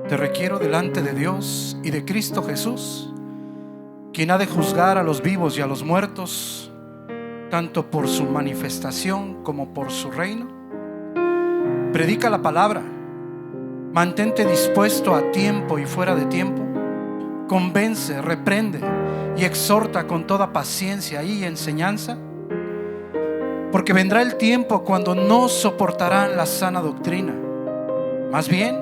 te requiero delante de Dios y de Cristo Jesús, quien ha de juzgar a los vivos y a los muertos, tanto por su manifestación como por su reino. Predica la palabra, mantente dispuesto a tiempo y fuera de tiempo, convence, reprende y exhorta con toda paciencia y enseñanza, porque vendrá el tiempo cuando no soportarán la sana doctrina. Más bien,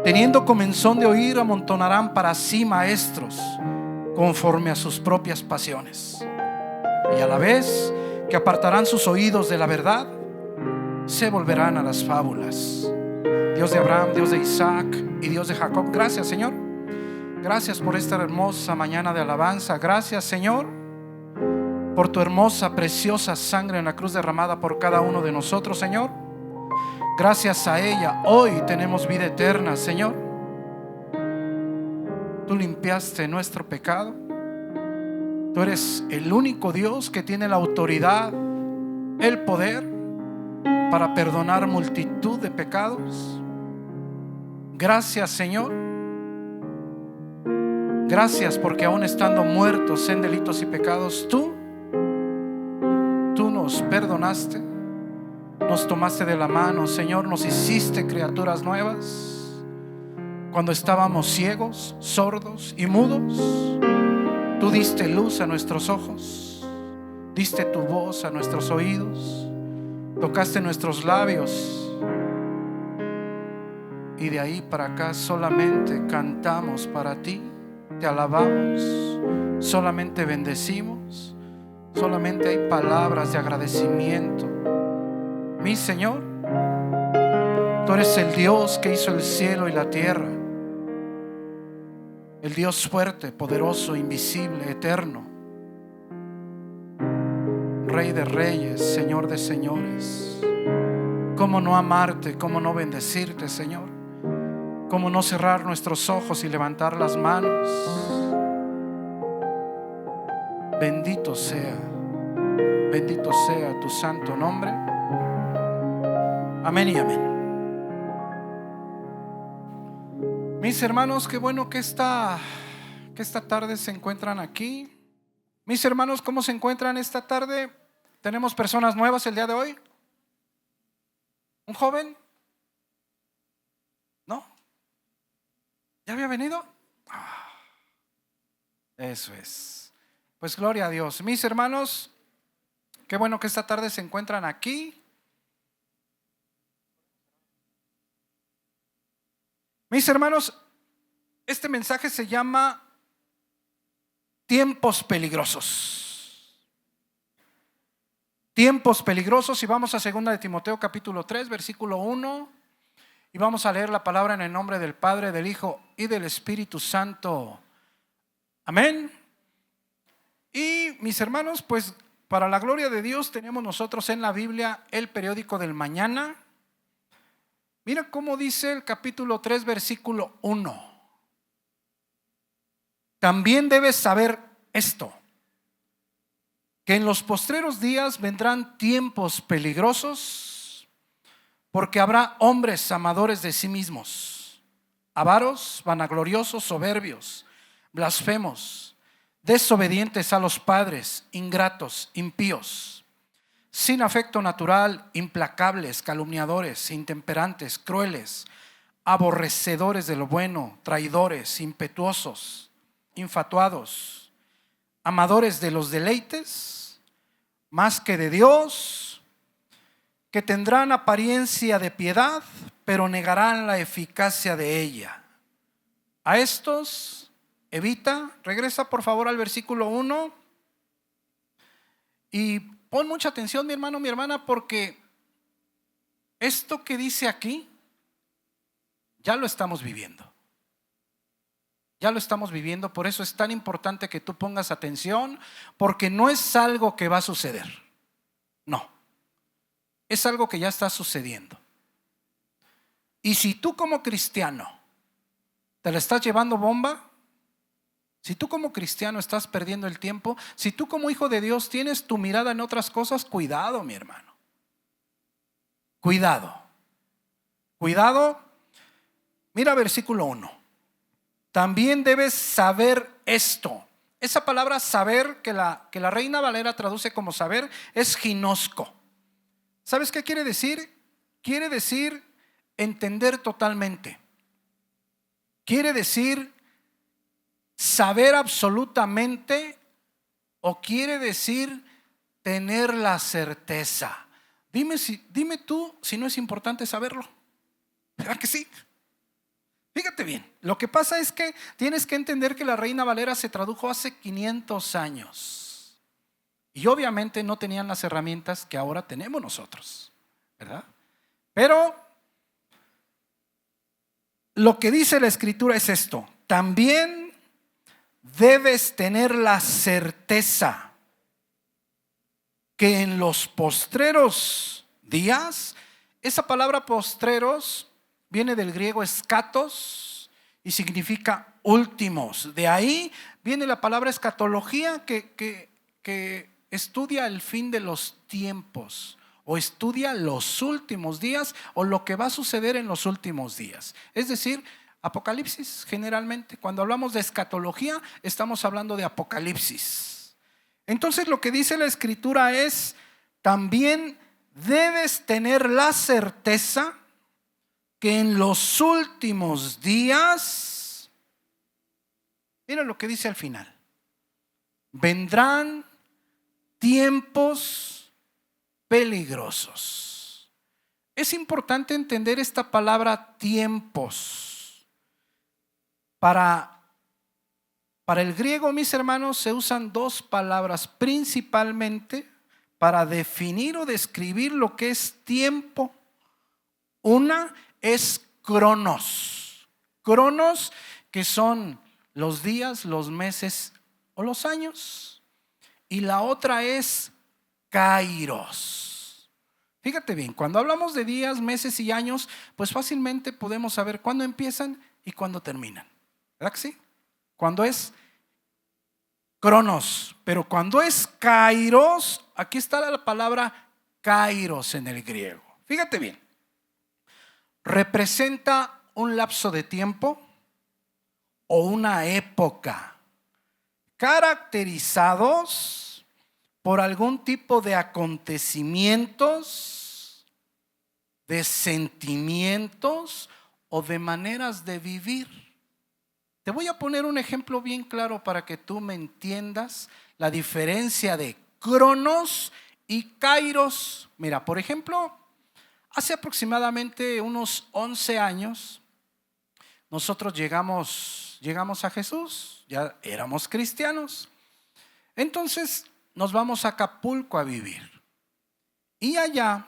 teniendo comezón de oír, amontonarán para sí maestros conforme a sus propias pasiones, y a la vez que apartarán sus oídos de la verdad, se volverán a las fábulas. Dios de Abraham, Dios de Isaac y Dios de Jacob, gracias, Señor. Gracias por esta hermosa mañana de alabanza. Gracias, Señor, por tu hermosa, preciosa sangre en la cruz derramada por cada uno de nosotros, Señor. Gracias a ella hoy tenemos vida eterna, Señor. Tú limpiaste nuestro pecado. Tú eres el único Dios que tiene la autoridad, el poder para perdonar multitud de pecados. Gracias, Señor. Gracias porque aún estando muertos en delitos y pecados, tú nos perdonaste, nos tomaste de la mano, Señor, nos hiciste criaturas nuevas. Cuando estábamos ciegos, sordos y mudos, tú diste luz a nuestros ojos, diste tu voz a nuestros oídos, tocaste nuestros labios, y de ahí para acá solamente cantamos para ti, te alabamos, solamente bendecimos, solamente hay palabras de agradecimiento. Mi Señor, tú eres el Dios que hizo el cielo y la tierra, el Dios fuerte, poderoso, invisible, eterno, Rey de reyes, Señor de señores. ¿Cómo no amarte? ¿Cómo no bendecirte, Señor? ¿Cómo no cerrar nuestros ojos y levantar las manos? Bendito sea tu santo nombre. Amén y amén. Mis hermanos, qué bueno que esta tarde se encuentran aquí. Mis hermanos, ¿cómo se encuentran esta tarde? ¿Tenemos personas nuevas el día de hoy? ¿Un joven? ¿No? ¿Ya había venido? Eso es. Pues gloria a Dios. Mis hermanos, qué bueno que esta tarde se encuentran aquí. Mis hermanos, este mensaje se llama tiempos peligrosos. Tiempos peligrosos, y vamos a 2 de Timoteo capítulo 3 versículo 1, y vamos a leer la palabra en el nombre del Padre, del Hijo y del Espíritu Santo. Amén. Y mis hermanos, pues para la gloria de Dios tenemos nosotros en la Biblia el periódico del mañana. Mira cómo dice el capítulo 3 versículo 1. También debes saber esto, que en los postreros días vendrán tiempos peligrosos, porque habrá hombres amadores de sí mismos, avaros, vanagloriosos, soberbios, blasfemos, desobedientes a los padres, ingratos, impíos, sin afecto natural, implacables, calumniadores, intemperantes, crueles, aborrecedores de lo bueno, traidores, impetuosos, infatuados, amadores de los deleites más que de Dios, que tendrán apariencia de piedad, pero negarán la eficacia de ella. A estos evita. Regresa por favor al versículo 1 y pon mucha atención, mi hermano, mi hermana, porque esto que dice aquí ya lo estamos viviendo. Ya lo estamos viviendo, por eso es tan importante que tú pongas atención, porque no es algo que va a suceder. No, es algo que ya está sucediendo. Y si tú como cristiano te la estás llevando bomba, si tú como cristiano estás perdiendo el tiempo, si tú como hijo de Dios tienes tu mirada en otras cosas, cuidado, mi hermano. Cuidado. Cuidado, Mira versículo 1. También debes saber esto. Esa palabra saber, que la Reina Valera traduce como saber, es ginosco. ¿Sabes qué quiere decir? Quiere decir entender totalmente. Quiere decir saber absolutamente, o quiere decir tener la certeza. Dime tú si no es importante saberlo. ¿Verdad que sí? Fíjate bien, lo que pasa es que tienes que entender que la Reina Valera se tradujo hace 500 años. Y obviamente no tenían las herramientas que ahora tenemos nosotros, ¿verdad? Pero lo que dice la Escritura es esto: también debes tener la certeza que en los postreros días, esa palabra postreros viene del griego escatos y significa últimos. De ahí viene la palabra escatología, que estudia el fin de los tiempos, o estudia los últimos días, o lo que va a suceder en los últimos días. Es decir, Apocalipsis. Generalmente cuando hablamos de escatología estamos hablando de Apocalipsis. Entonces lo que dice la Escritura es: también debes tener la certeza que en los últimos días, mira lo que dice al final, vendrán tiempos peligrosos. Es importante entender esta palabra tiempos. Para el griego, mis hermanos, se usan dos palabras principalmente para definir o describir lo que es tiempo. Una es cronos. Cronos, que son los días, los meses o los años. Y la otra es kairos. Fíjate bien, cuando hablamos de días, meses y años, pues fácilmente podemos saber cuándo empiezan y cuándo terminan. ¿Verdad que sí? Cuando es cronos, pero cuando es kairos, aquí está la palabra kairos en el griego. Fíjate bien, representa un lapso de tiempo o una época caracterizados por algún tipo de acontecimientos, de sentimientos o de maneras de vivir. Te voy a poner un ejemplo bien claro para que tú me entiendas la diferencia de cronos y kairos. Mira, por ejemplo, hace aproximadamente unos 11 años, nosotros llegamos a Jesús, ya éramos cristianos. Entonces nos vamos a Acapulco a vivir. Y allá,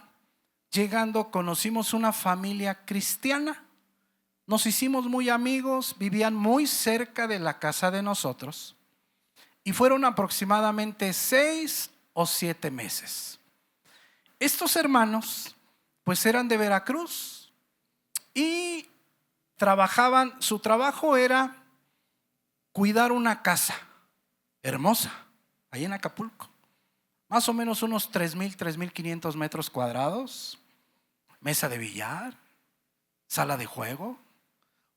llegando, conocimos una familia cristiana. Nos hicimos muy amigos, vivían muy cerca de la casa de nosotros. Y fueron aproximadamente 6 o 7 meses. Estos hermanos pues eran de Veracruz y trabajaban, su trabajo era cuidar una casa hermosa, ahí en Acapulco. Más o menos unos 3,500 metros cuadrados, mesa de billar, sala de juego,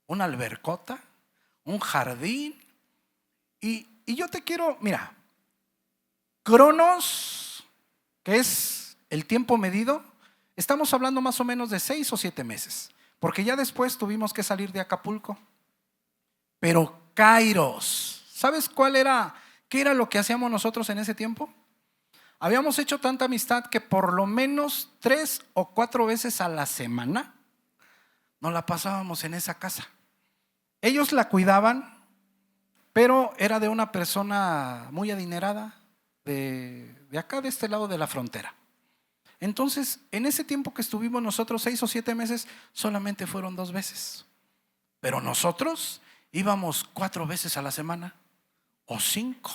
una albercota, un jardín. Y yo te quiero, mira, cronos, que es el tiempo medido, estamos hablando más o menos de 6 o 7 meses, porque ya después tuvimos que salir de Acapulco. Pero kairos, ¿sabes qué era lo que hacíamos nosotros en ese tiempo? Habíamos hecho tanta amistad que por lo menos 3 o 4 veces a la semana nos la pasábamos en esa casa. Ellos la cuidaban, pero era de una persona muy adinerada de acá, de este lado de la frontera. Entonces, en ese tiempo que estuvimos nosotros, 6 o 7 meses, solamente fueron 2 veces. Pero nosotros íbamos 4 veces a la semana o 5.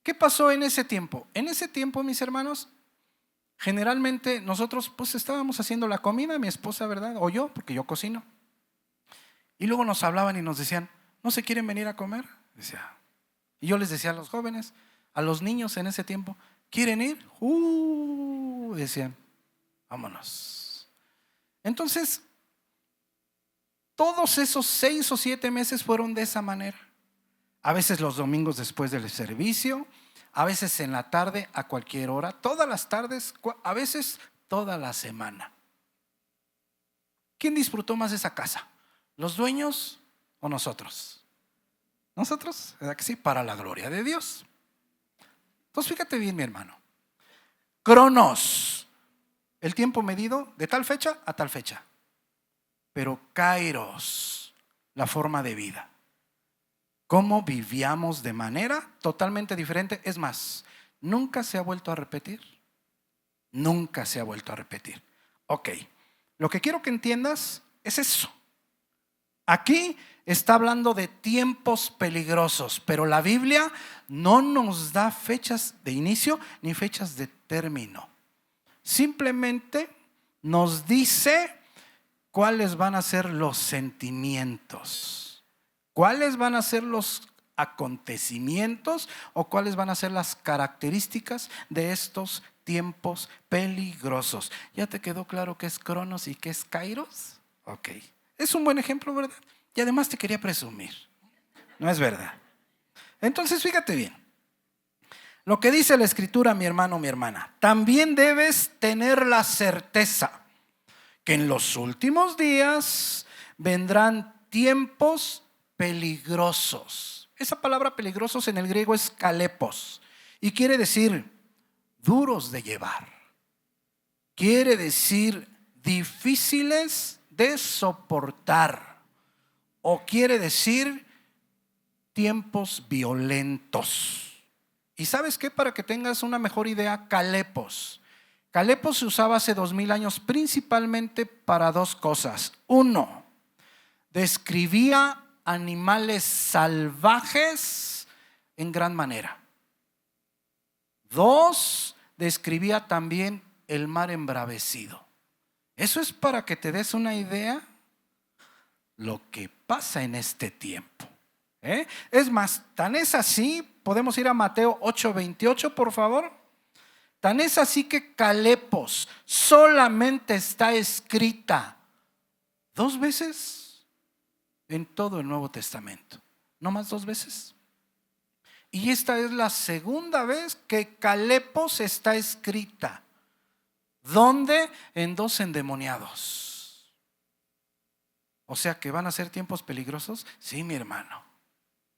¿Qué pasó en ese tiempo? En ese tiempo, mis hermanos, generalmente nosotros pues estábamos haciendo la comida, mi esposa, ¿verdad? O yo, porque yo cocino. Y luego nos hablaban y nos decían: ¿no se quieren venir a comer? Y yo les decía a los jóvenes, a los niños en ese tiempo: ¿quieren ir? Decían, vámonos. Entonces, Todos esos 6 o 7 meses fueron de esa manera. A veces los domingos después del servicio, a veces en la tarde a cualquier hora, todas las tardes, a veces toda la semana. ¿Quién disfrutó más de esa casa? ¿Los dueños o nosotros? Nosotros, ¿verdad que sí? Para la gloria de Dios. Entonces fíjate bien, mi hermano. Cronos, el tiempo medido de tal fecha a tal fecha. Pero Kairos, la forma de vida. ¿Cómo vivíamos de manera totalmente diferente? Es más, nunca se ha vuelto a repetir. Nunca se ha vuelto a repetir. Ok, lo que quiero que entiendas es eso. Aquí está hablando de tiempos peligrosos, pero la Biblia no nos da fechas de inicio ni fechas de término. Simplemente nos dice cuáles van a ser los sentimientos, cuáles van a ser los acontecimientos o cuáles van a ser las características de estos tiempos peligrosos. ¿Ya te quedó claro qué es Cronos y qué es Kairos? Ok. Es un buen ejemplo, ¿verdad? Y además te quería presumir. ¿No es verdad? Entonces fíjate bien. Lo que dice la Escritura, mi hermano, mi hermana. También debes tener la certeza que en los últimos días vendrán tiempos peligrosos. Esa palabra peligrosos en el griego es kalepos y quiere decir duros de llevar. Quiere decir difíciles de soportar, o quiere decir tiempos violentos. ¿Y sabes qué? Para que tengas una mejor idea, kalepos. Kalepos se usaba hace 2000 años principalmente para dos cosas. Uno, describía animales salvajes en gran manera. Dos, describía también el mar embravecido. Eso es para que te des una idea lo que pasa en este tiempo. Es más, tan es así, podemos ir a Mateo 8:28, por favor. Tan es así que kalepos solamente está escrita 2 veces en todo el Nuevo Testamento. No más 2 veces. Y esta es la segunda vez que kalepos está escrita. ¿Dónde? En 2 endemoniados. O sea que van a ser tiempos peligrosos. Sí, mi hermano.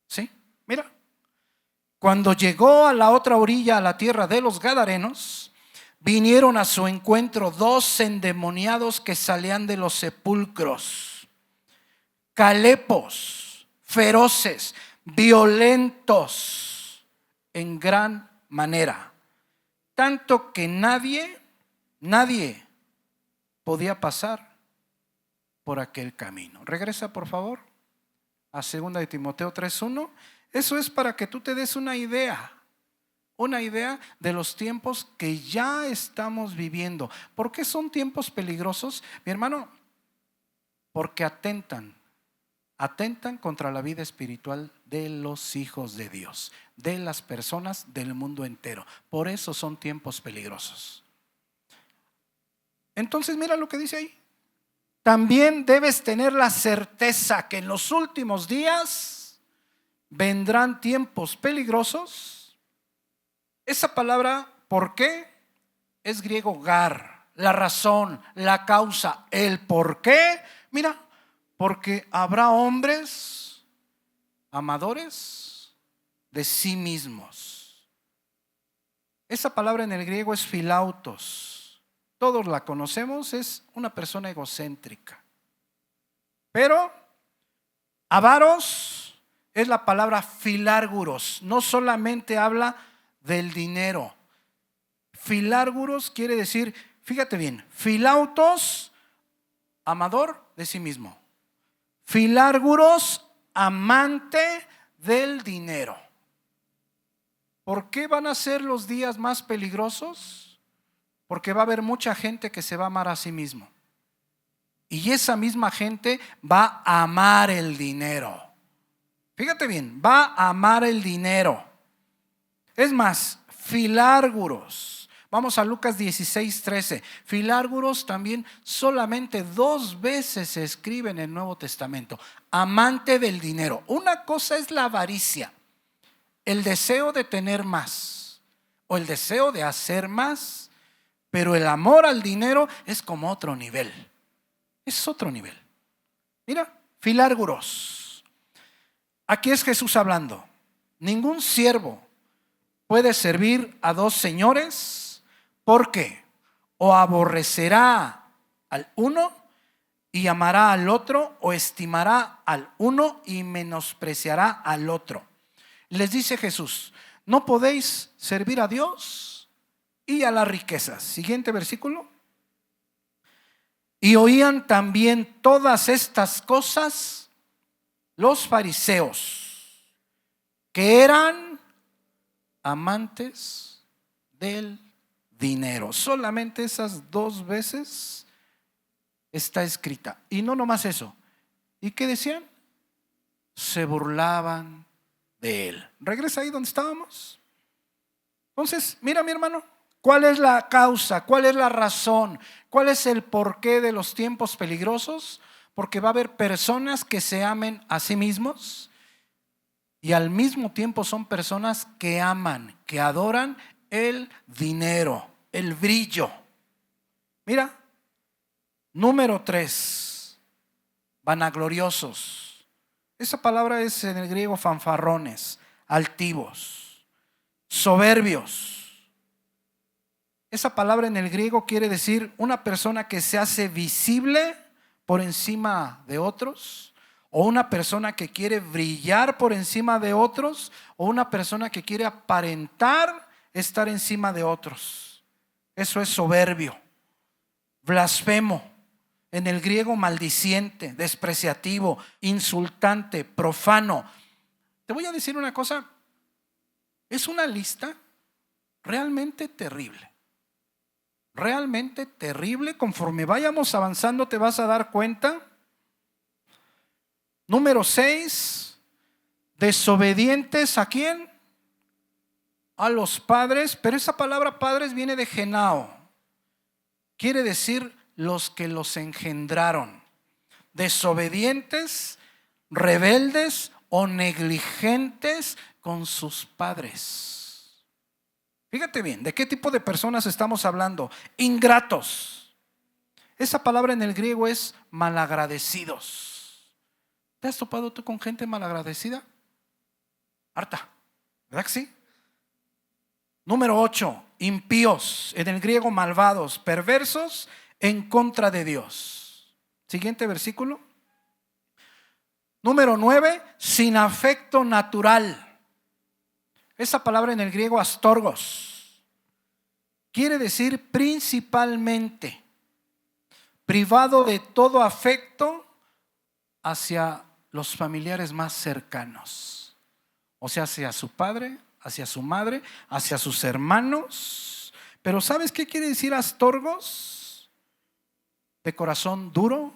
Sí, mira. Cuando llegó a la otra orilla, a la tierra de los Gadarenos, vinieron a su encuentro 2 endemoniados que salían de los sepulcros. Kalepos, feroces, violentos en gran manera. Tanto que nadie podía pasar por aquel camino. Regresa por favor a 2 de Timoteo 3:1. Eso es para que tú te des una idea de los tiempos que ya estamos viviendo. ¿Por qué son tiempos peligrosos, mi hermano? Porque atentan contra la vida espiritual de los hijos de Dios, de las personas del mundo entero. Por eso son tiempos peligrosos. Entonces mira lo que dice ahí. También debes tener la certeza que en los últimos días vendrán tiempos peligrosos. Esa palabra, ¿por qué? Es griego gar, la razón, la causa, el por qué. Mira, porque habrá hombres amadores de sí mismos. Esa palabra en el griego es philautos. Todos la conocemos, es una persona egocéntrica. Pero avaros es la palabra filárguros. No solamente habla del dinero. Filárguros quiere decir, fíjate bien, filautos, amador de sí mismo. Filárguros, amante del dinero. ¿Por qué van a ser los días más peligrosos? Porque va a haber mucha gente que se va a amar a sí mismo. Y esa misma gente va a amar el dinero. Fíjate bien, va a amar el dinero. Es más, filárguros Vamos a Lucas 16:13. Filárguros también solamente 2 veces se escribe en el Nuevo Testamento. Amante del dinero. Una cosa es la avaricia, el deseo de tener más o el deseo de hacer más, pero el amor al dinero es como otro nivel. Es otro nivel. Mira, Filárguros. Aquí es Jesús hablando. Ningún siervo puede servir a 2 señores, porque o aborrecerá al uno y amará al otro, o estimará al uno y menospreciará al otro. Les dice Jesús: no podéis servir a Dios y a las riquezas. Siguiente versículo. Y oían también todas estas cosas los fariseos, que eran amantes del dinero. Solamente esas 2 veces está escrita. Y no nomás eso. ¿Y qué decían? Se burlaban de él. Regresa ahí donde estábamos. Entonces, mira, mi hermano, ¿cuál es la causa? ¿Cuál es la razón? ¿Cuál es el porqué de los tiempos peligrosos? Porque va a haber personas que se amen a sí mismos y al mismo tiempo son personas que aman, que adoran el dinero, el brillo. Mira, número 3, vanagloriosos. Esa palabra es en el griego fanfarrones, altivos, soberbios. Esa palabra en el griego quiere decir una persona que se hace visible por encima de otros, o una persona que quiere brillar por encima de otros, o una persona que quiere aparentar estar encima de otros. Eso es soberbio, blasfemo, en el griego maldiciente, despreciativo, insultante, profano. Te voy a decir una cosa, es una lista realmente terrible. Realmente terrible. Conforme vayamos avanzando te vas a dar cuenta. Número 6, desobedientes ¿a quién? A los padres. Pero esa palabra padres viene de genao, quiere decir los que los engendraron. Desobedientes, rebeldes o negligentes con sus padres. Fíjate bien, ¿de qué tipo de personas estamos hablando? Ingratos. Esa palabra en el griego es malagradecidos. ¿Te has topado tú con gente malagradecida? Harta, ¿verdad que sí? Número 8, impíos, en el griego malvados, perversos en contra de Dios. Siguiente versículo. Número 9, sin afecto natural. Esa palabra en el griego astorgos quiere decir principalmente privado de todo afecto hacia los familiares más cercanos, o sea, hacia su padre, hacia su madre, hacia sus hermanos. Pero ¿sabes qué quiere decir astorgos? De corazón duro,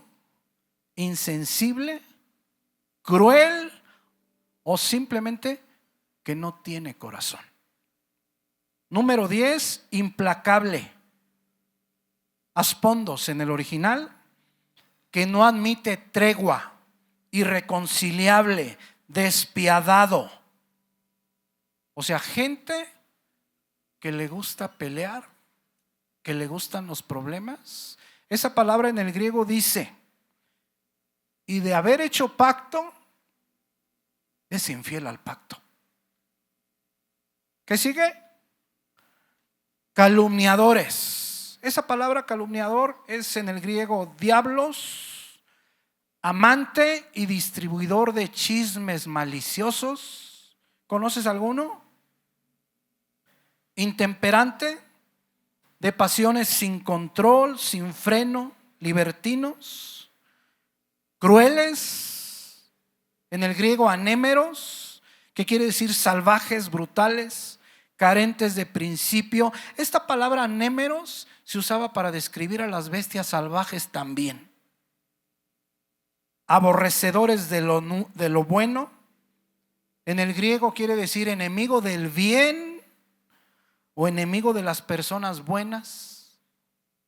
insensible, cruel o simplemente que no tiene corazón. Número 10, implacable. Aspondos en el original, que no admite tregua, irreconciliable, despiadado. O sea, gente que le gusta pelear, que le gustan los problemas. Esa palabra en el griego dice, y de haber hecho pacto, es infiel al pacto. ¿Qué sigue? Calumniadores. Esa palabra calumniador es en el griego diablos, amante y distribuidor de chismes maliciosos. ¿Conoces alguno? Intemperante, de pasiones sin control, sin freno, libertinos, crueles, en el griego anémeros, que quiere decir salvajes, brutales, carentes de principio. Esta palabra anémeros se usaba para describir a las bestias salvajes también. Aborrecedores de lo bueno, en el griego quiere decir enemigo del bien o enemigo de las personas buenas.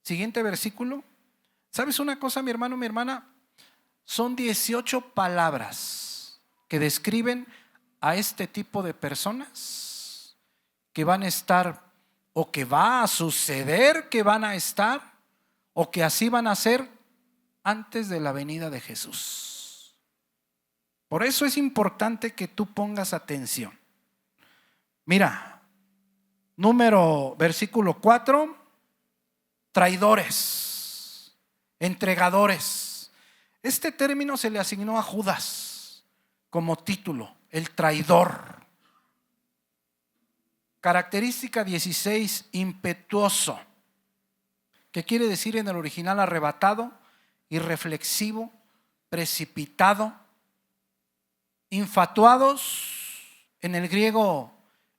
Siguiente versículo. ¿Sabes una cosa, mi hermano, mi hermana? Son 18 palabras que describen a este tipo de personas que van a estar, o que va a suceder que van a estar, o que así van a ser antes de la venida de Jesús. Por eso es importante que tú pongas atención. Mira, versículo 4, traidores, entregadores. Este término se le asignó a Judas como título, el traidor. Característica 16, impetuoso, que quiere decir en el original arrebatado, irreflexivo, precipitado. Infatuados, en el griego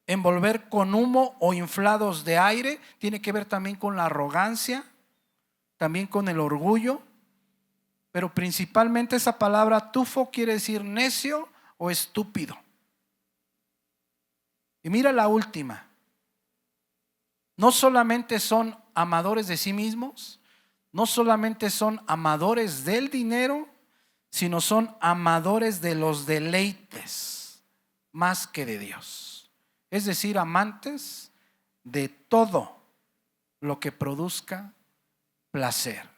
envolver con humo o inflados de aire, tiene que ver también con la arrogancia, también con el orgullo, pero principalmente esa palabra tufo quiere decir necio o estúpido. Y mira la última, no solamente son amadores de sí mismos, no solamente son amadores del dinero, sino son amadores de los deleites más que de Dios. Es decir, amantes de todo lo que produzca placer.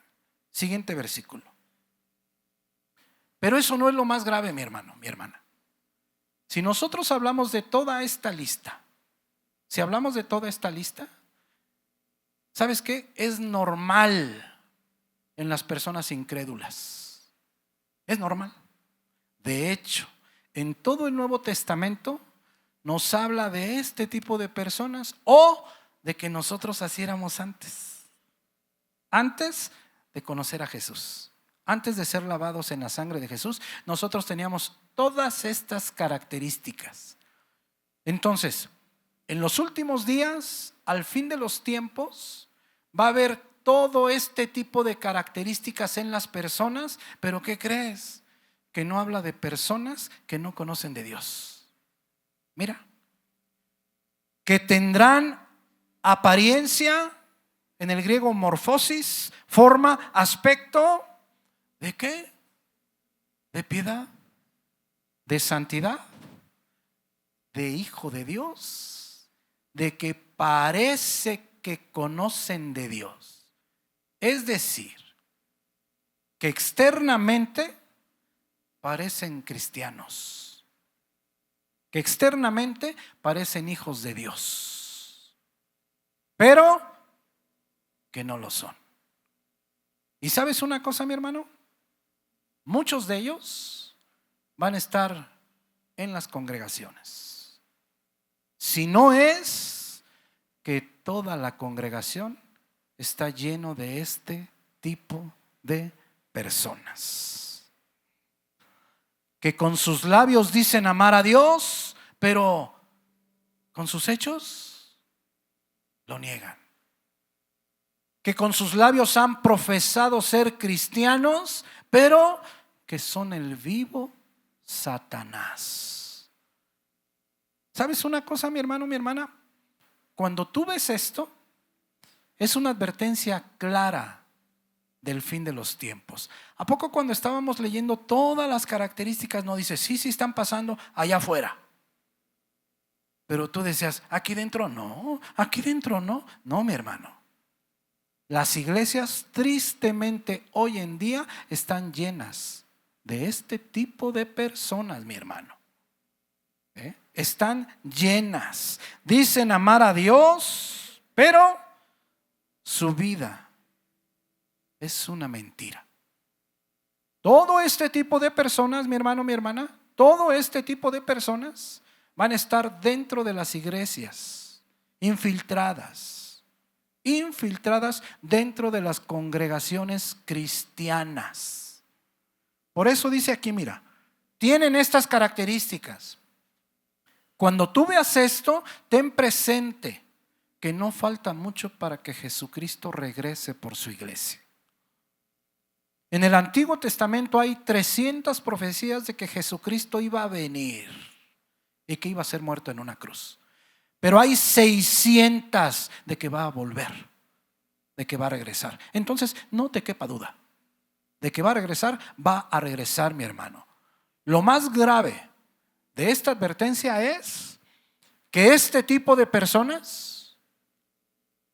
Siguiente versículo. Pero eso no es lo más grave, mi hermano, mi hermana. Si nosotros hablamos de toda esta lista, si hablamos de toda esta lista, ¿sabes qué? Es normal en las personas incrédulas. Es normal. De hecho, en todo el Nuevo Testamento nos habla de este tipo de personas, o de que nosotros así éramos antes de conocer a Jesús. Antes de ser lavados en la sangre de Jesús, nosotros teníamos todas estas características. Entonces, en los últimos días, al fin de los tiempos, va a haber todo este tipo de características en las personas, pero ¿qué crees? Que no habla de personas que no conocen de Dios. Mira, que tendrán apariencia, en el griego morfosis, forma, aspecto, ¿de qué? De piedad, de santidad, de hijo de Dios, de que parece que conocen de Dios. Es decir, que externamente parecen cristianos, que externamente parecen hijos de Dios, pero que no lo son. ¿Y sabes una cosa, mi hermano? Muchos de ellos van a estar en las congregaciones. Si no es que toda la congregación está lleno de este tipo de personas, que con sus labios dicen amar a Dios, pero con sus hechos lo niegan. Que con sus labios han profesado ser cristianos, pero que son el vivo Satanás. ¿Sabes una cosa, mi hermano, mi hermana? Cuando tú ves esto, es una advertencia clara del fin de los tiempos. ¿A poco cuando estábamos leyendo todas las características no dice, sí están pasando allá afuera? Pero tú decías, aquí dentro no, aquí dentro no. No, mi hermano. Las iglesias tristemente hoy en día están llenas de este tipo de personas, mi hermano. Están llenas. Dicen amar a Dios, pero su vida es una mentira. Todo este tipo de personas, mi hermano, mi hermana, todo este tipo de personas van a estar dentro de las iglesias, infiltradas dentro de las congregaciones cristianas. Por eso dice aquí, mira, tienen estas características. Cuando tú veas esto, ten presente que no falta mucho para que Jesucristo regrese por su iglesia. En el Antiguo Testamento hay 300 profecías de que Jesucristo iba a venir y que iba a ser muerto en una cruz. pero hay 600 de que va a volver, de que va a regresar. Entonces no te quepa duda de que va a regresar, mi hermano. Lo más grave de esta advertencia es que este tipo de personas,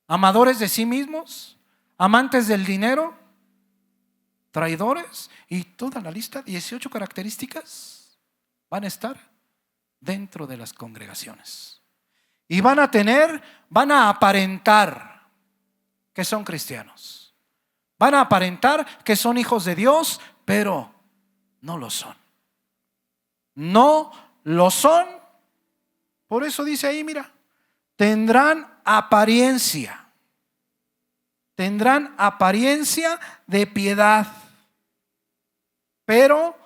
amadores de sí mismos, amantes del dinero, traidores y toda la lista, 18 características, van a estar dentro de las congregaciones y van a aparentar que son cristianos, van a aparentar que son hijos de Dios, pero no lo son. No lo son. Por eso dice ahí, mira, tendrán apariencia de piedad, pero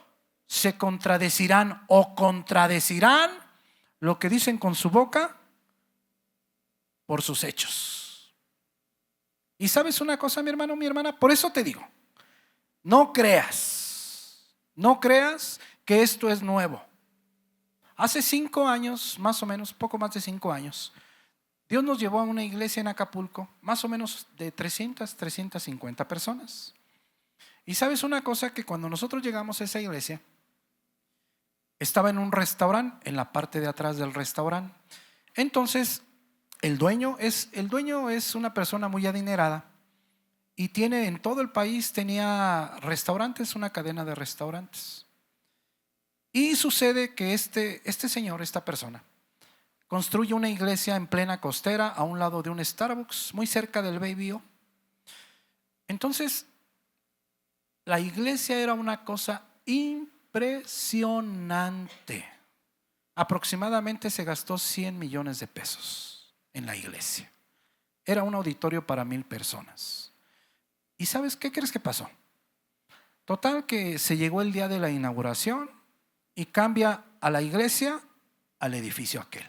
se contradecirán o contradecirán lo que dicen con su boca por sus hechos. Y sabes una cosa, mi hermano, mi hermana, por eso te digo, no creas que esto es nuevo. Hace 5 años, más o menos, poco más de 5 años, Dios nos llevó a una iglesia en Acapulco, más o menos de 350 personas. Y sabes una cosa, que cuando nosotros llegamos a esa iglesia, estaba en un restaurante, en la parte de atrás del restaurante. Entonces, el dueño es una persona muy adinerada y tiene en todo el país, tenía restaurantes, una cadena de restaurantes. Y sucede que este señor, esta persona, construye una iglesia en plena costera a un lado de un Starbucks, muy cerca del Baby O. Entonces, la iglesia era una cosa impresionante. Aproximadamente se gastó 100 millones de pesos en la iglesia. Era un auditorio para 1,000 personas. ¿Y sabes qué crees que pasó? Total, que se llegó el día de la inauguración y cambia a la iglesia al edificio aquel.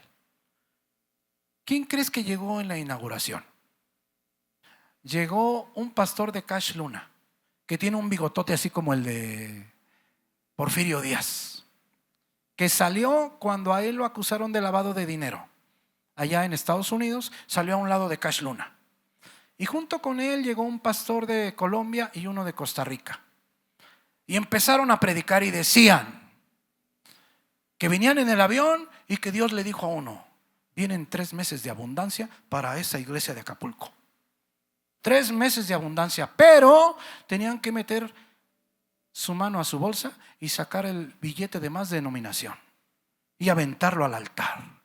¿Quién crees que llegó en la inauguración? Llegó un pastor de Cash Luna, que tiene un bigotote así como el de Porfirio Díaz, que salió cuando a él lo acusaron de lavado de dinero. Allá en Estados Unidos salió a un lado de Cash Luna. Y junto con él llegó un pastor de Colombia y uno de Costa Rica. Y empezaron a predicar y decían que venían en el avión y que Dios le dijo a uno: vienen 3 meses de abundancia para esa iglesia de Acapulco. 3 meses de abundancia, pero tenían que meter su mano a su bolsa y sacar el billete de más denominación y aventarlo al altar.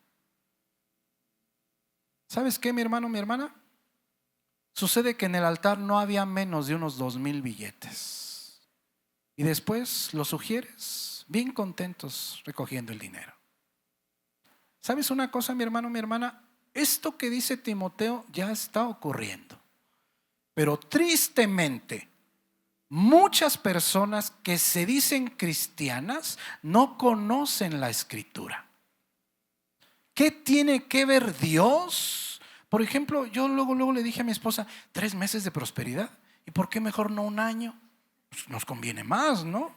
¿Sabes qué, mi hermano, mi hermana? Sucede que en el altar no había menos de unos 2,000 billetes. Y después los sugieres bien contentos recogiendo el dinero. ¿Sabes una cosa, mi hermano, mi hermana? Esto que dice Timoteo ya está ocurriendo. Pero tristemente, muchas personas que se dicen cristianas no conocen la Escritura. ¿Qué tiene que ver Dios? Por ejemplo, yo luego le dije a mi esposa: 3 meses de prosperidad. ¿Y por qué mejor no 1 año? Pues nos conviene más, ¿no?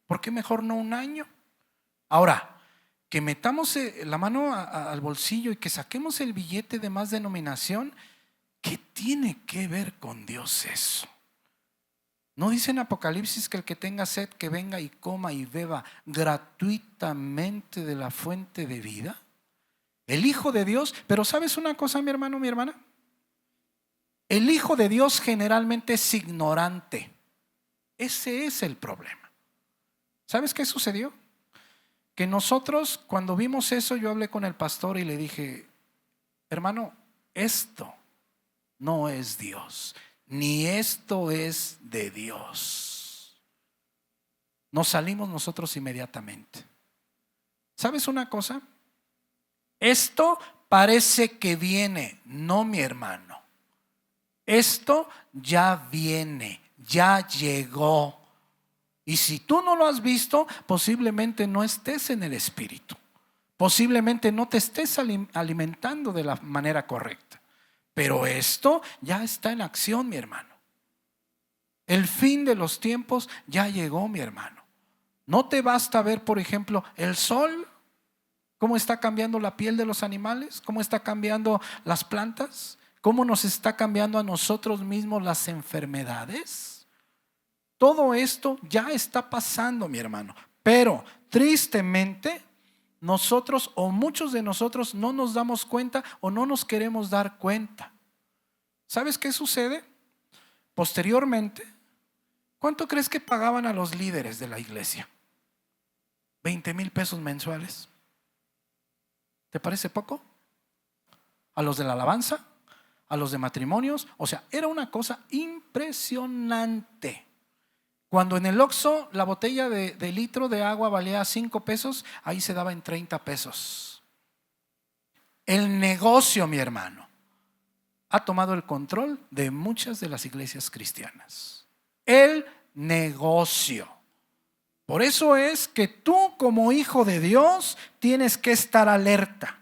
¿Por qué mejor no 1 año? Ahora, que metamos la mano al bolsillo y que saquemos el billete de más denominación, ¿qué tiene que ver con Dios eso? ¿No dice en Apocalipsis que el que tenga sed, que venga y coma y beba gratuitamente de la fuente de vida? El Hijo de Dios. Pero ¿sabes una cosa, mi hermano, mi hermana? El Hijo de Dios generalmente es ignorante. Ese es el problema. ¿Sabes qué sucedió? Que nosotros, cuando vimos eso, yo hablé con el pastor y le dije: hermano, esto no es Dios, ni esto es de Dios. Nos salimos nosotros inmediatamente. ¿Sabes una cosa? Esto parece que viene. No, mi hermano. Esto ya viene, ya llegó. Y si tú no lo has visto, posiblemente no estés en el Espíritu. Posiblemente no te estés alimentando de la manera correcta. Pero esto ya está en acción, mi hermano. El fin de los tiempos ya llegó, mi hermano. No te basta ver, por ejemplo, el sol. ¿Cómo está cambiando la piel de los animales? ¿Cómo está cambiando las plantas? ¿Cómo nos está cambiando a nosotros mismos las enfermedades? Todo esto ya está pasando, mi hermano. Pero tristemente nosotros o muchos de nosotros no nos damos cuenta o no nos queremos dar cuenta. ¿Sabes qué sucede? Posteriormente, ¿cuánto crees que pagaban a los líderes de la iglesia? 20,000 pesos mensuales. ¿Te parece poco? A los de la alabanza, a los de matrimonios, o sea, era una cosa impresionante. Cuando en el Oxxo la botella de litro de agua valía 5 pesos, ahí se daba en 30 pesos. El negocio, mi hermano, ha tomado el control de muchas de las iglesias cristianas. El negocio. Por eso es que tú como hijo de Dios tienes que estar alerta.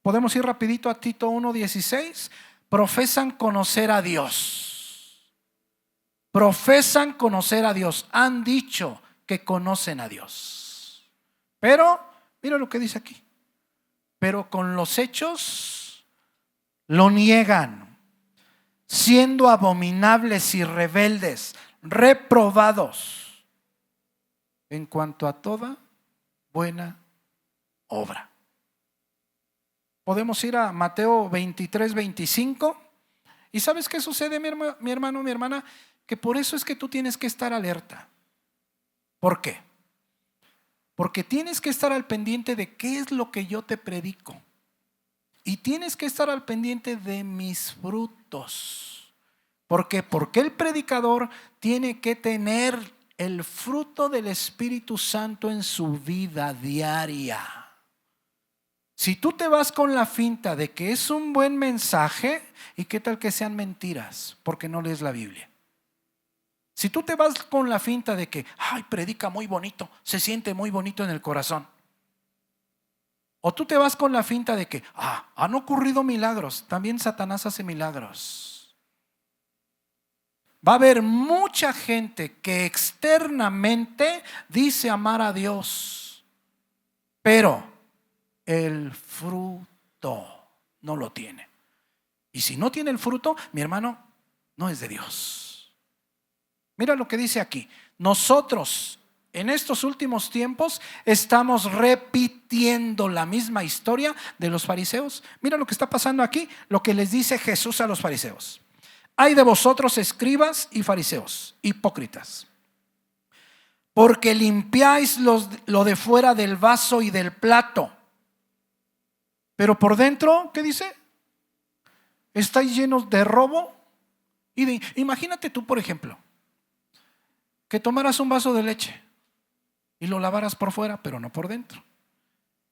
Podemos ir rapidito a Tito 1:16. Profesan conocer a Dios. Profesan conocer a Dios. Han dicho que conocen a Dios. Pero, mira lo que dice aquí. Pero con los hechos lo niegan, siendo abominables y rebeldes, reprobados en cuanto a toda buena obra. Podemos ir a Mateo 23:25. ¿Y sabes qué sucede, mi hermano, mi hermana? Que por eso es que tú tienes que estar alerta. ¿Por qué? Porque tienes que estar al pendiente de qué es lo que yo te predico. Y tienes que estar al pendiente de mis frutos. ¿Por qué? Porque el predicador tiene que tener el fruto del Espíritu Santo en su vida diaria. Si tú te vas con la finta de que es un buen mensaje, ¿y qué tal que sean mentiras? Porque no lees la Biblia. Si tú te vas con la finta de que, ay, predica muy bonito, se siente muy bonito en el corazón. O tú te vas con la finta de que, han ocurrido milagros, también Satanás hace milagros. Va a haber mucha gente que externamente dice amar a Dios, pero el fruto no lo tiene. Y si no tiene el fruto, mi hermano, no es de Dios. Mira lo que dice aquí. Nosotros en estos últimos tiempos estamos repitiendo la misma historia de los fariseos. Mira lo que está pasando aquí, lo que les dice Jesús a los fariseos. Ay de vosotros, escribas y fariseos, hipócritas, porque limpiáis lo de fuera del vaso y del plato, pero por dentro, ¿qué dice? Estáis llenos de robo y imagínate tú, por ejemplo, que tomaras un vaso de leche y lo lavaras por fuera, pero no por dentro,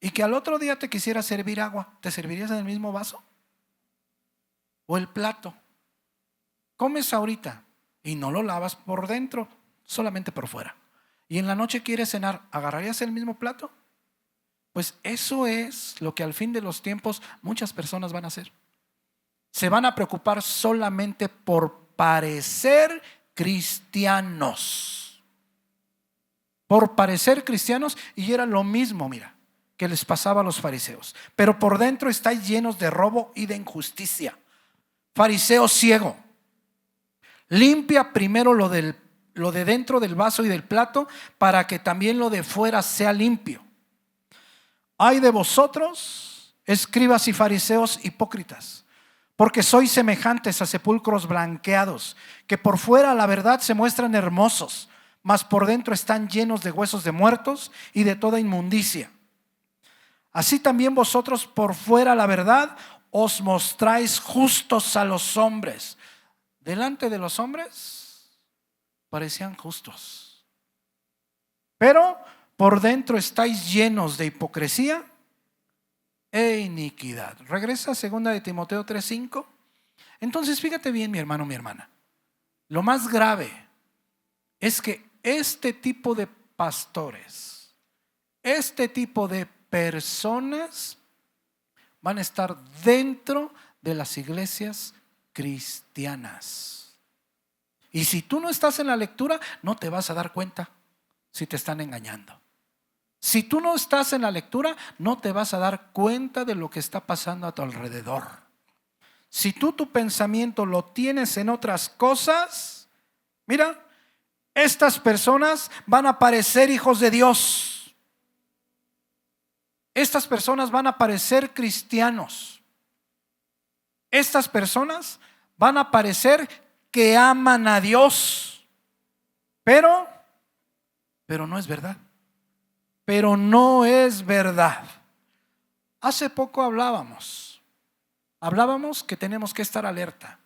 y que al otro día te quisieras servir agua. ¿Te servirías en el mismo vaso? ¿O el plato? Comes ahorita y no lo lavas por dentro, solamente por fuera, y en la noche quieres cenar, ¿agarrarías el mismo plato? Pues eso es lo que al fin de los tiempos muchas personas van a hacer. Se van a preocupar solamente por parecer cristianos. Por parecer cristianos, y era lo mismo, mira, que les pasaba a los fariseos. Pero por dentro estáis llenos de robo y de injusticia. Fariseo ciego, limpia primero lo de dentro del vaso y del plato, para que también lo de fuera sea limpio. Ay de vosotros, escribas y fariseos hipócritas, porque sois semejantes a sepulcros blanqueados, que por fuera la verdad se muestran hermosos, mas por dentro están llenos de huesos de muertos y de toda inmundicia. Así también vosotros por fuera la verdad os mostráis justos a los hombres. Delante de los hombres parecían justos, pero por dentro estáis llenos de hipocresía e iniquidad. Regresa a 2 de Timoteo 3:5. Entonces fíjate bien, mi hermano, mi hermana. Lo más grave es que este tipo de pastores, este tipo de personas van a estar dentro de las iglesias cristianas. Y si tú no estás en la lectura, no te vas a dar cuenta si te están engañando. Si tú no estás en la lectura, no te vas a dar cuenta de lo que está pasando a tu alrededor. Si tú tu pensamiento lo tienes en otras cosas, mira, estas personas van a parecer hijos de Dios. Estas personas van a parecer cristianos. Estas personas van a parecer que aman a Dios. Pero no es verdad. Pero no es verdad. Hace poco hablábamos que tenemos que estar alerta.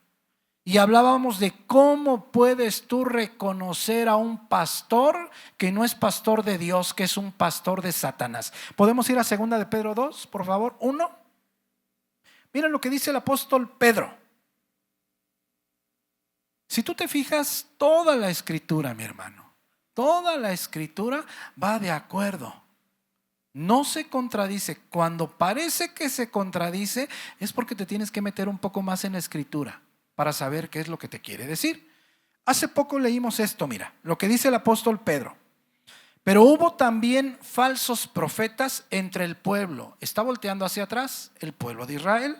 Y hablábamos de cómo puedes tú reconocer a un pastor que no es pastor de Dios, que es un pastor de Satanás. ¿Podemos ir a 2 de Pedro 2, por favor? 1. Miren lo que dice el apóstol Pedro. Si tú te fijas, toda la escritura, mi hermano, toda la escritura va de acuerdo. No se contradice. Cuando parece que se contradice, es porque te tienes que meter un poco más en la escritura para saber qué es lo que te quiere decir. Hace poco leímos esto, mira, lo que dice el apóstol Pedro. Pero hubo también falsos profetas entre el pueblo. Está volteando hacia atrás el pueblo de Israel.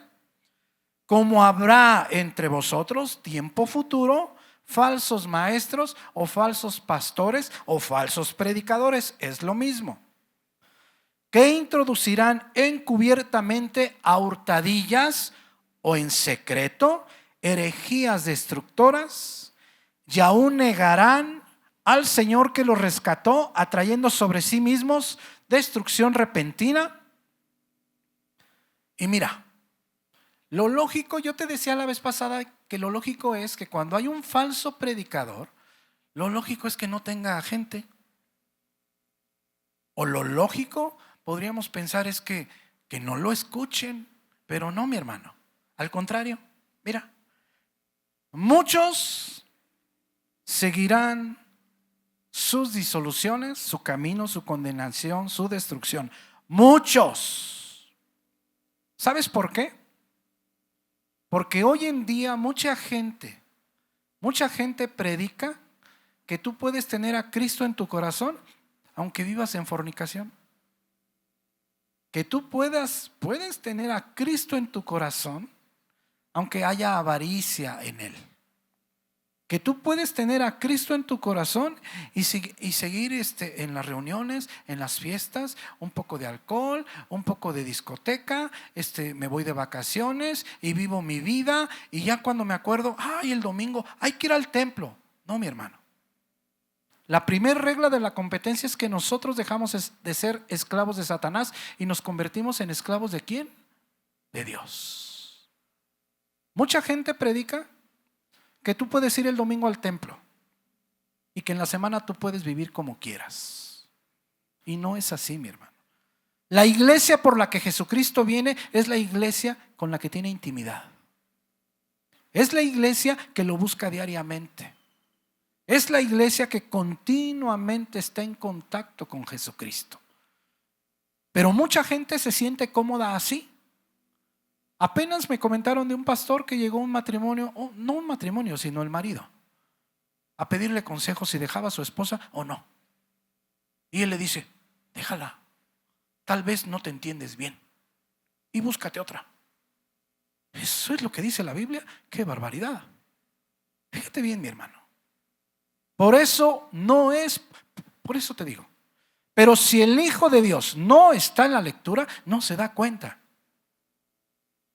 Como habrá entre vosotros tiempo futuro falsos maestros o falsos pastores o falsos predicadores, es lo mismo, que introducirán encubiertamente a hurtadillas o en secreto herejías destructoras, y aún negarán al Señor que los rescató, atrayendo sobre sí mismos destrucción repentina. Y mira, lo lógico, yo te decía la vez pasada que lo lógico es que cuando hay un falso predicador, lo lógico es que no tenga gente. O lo lógico, podríamos pensar, es que no lo escuchen. Pero no, mi hermano. Al contrario, mira, muchos seguirán sus disoluciones, su camino, su condenación, su destrucción. Muchos. ¿Sabes por qué? Porque hoy en día mucha gente predica que tú puedes tener a Cristo en tu corazón aunque vivas en fornicación. Que tú puedes tener a Cristo en tu corazón aunque haya avaricia en él. Que tú puedes tener a Cristo en tu corazón y seguir en las reuniones, en las fiestas, un poco de alcohol, un poco de discoteca, me voy de vacaciones y vivo mi vida, y ya cuando me acuerdo, el domingo hay que ir al templo. No, mi hermano. La primera regla de la competencia es que nosotros dejamos de ser esclavos de Satanás y nos convertimos en esclavos ¿de quién? De Dios. Mucha gente predica que tú puedes ir el domingo al templo y que en la semana tú puedes vivir como quieras. Y no es así, mi hermano. La iglesia por la que Jesucristo viene es la iglesia con la que tiene intimidad. Es la iglesia que lo busca diariamente. Es la iglesia que continuamente está en contacto con Jesucristo. Pero mucha gente se siente cómoda así. Apenas me comentaron de un pastor que llegó a un matrimonio, no un matrimonio, sino el marido, a pedirle consejos si dejaba a su esposa o no. Y él le dice, déjala, tal vez no te entiendes bien y búscate otra. Eso es lo que dice la Biblia. ¡Qué barbaridad! Fíjate bien, mi hermano. Por eso te digo, pero si el Hijo de Dios no está en la lectura, no se da cuenta.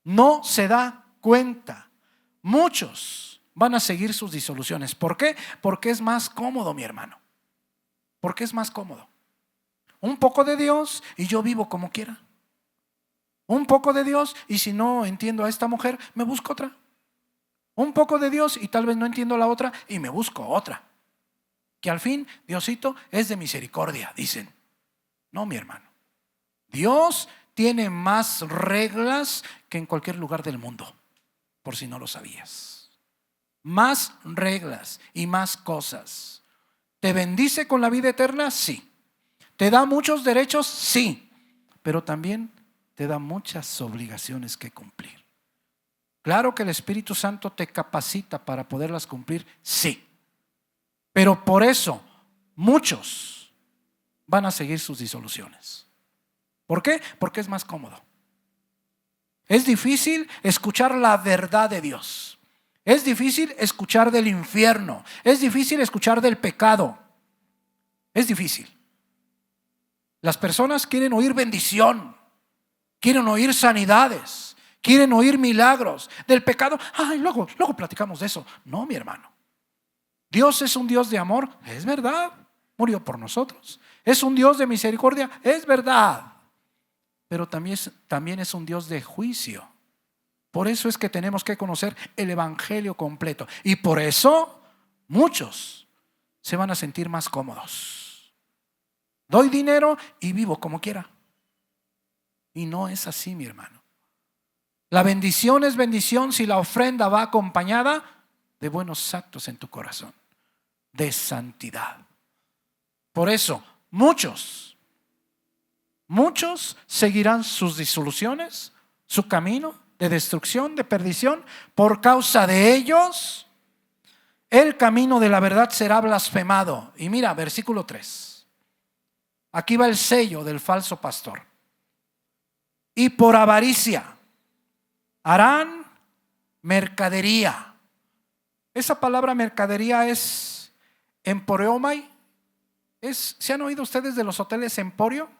No se da cuenta. Muchos van a seguir sus disoluciones. ¿Por qué? Porque es más cómodo, mi hermano. Porque es más cómodo. Un poco de Dios y yo vivo como quiera. Un poco de Dios y si no entiendo a esta mujer, me busco otra. Un poco de Dios y tal vez no entiendo a la otra y me busco otra. Que al fin, Diosito es de misericordia, dicen. No, mi hermano. Dios tiene más reglas que en cualquier lugar del mundo, por si no lo sabías. Más reglas y más cosas. ¿Te bendice con la vida eterna? Sí. ¿Te da muchos derechos? Sí. Pero también te da muchas obligaciones que cumplir. Claro que el Espíritu Santo te capacita para poderlas cumplir, sí. Pero por eso muchos van a seguir sus disoluciones. ¿Por qué? Porque es más cómodo. Es difícil escuchar la verdad de Dios. Es difícil escuchar del infierno. Es difícil escuchar del pecado. Es difícil. Las personas quieren oír bendición, quieren oír sanidades, quieren oír milagros. Del pecado, luego platicamos de eso. No, mi hermano. Dios es un Dios de amor, es verdad. Murió por nosotros. Es un Dios de misericordia, es verdad. Pero también es un Dios de juicio. Por eso es que tenemos que conocer el evangelio completo. Y por eso muchos se van a sentir más cómodos. Doy dinero y vivo como quiera. Y no es así, mi hermano. La bendición es bendición si la ofrenda va acompañada de buenos actos en tu corazón, de santidad. Por eso muchos seguirán sus disoluciones, su camino de destrucción, de perdición. Por causa de ellos, el camino de la verdad será blasfemado. Y mira, versículo 3. Aquí va el sello del falso pastor. Y por avaricia harán mercadería. Esa palabra mercadería es emporeomai. ¿Se han oído ustedes de los hoteles emporio?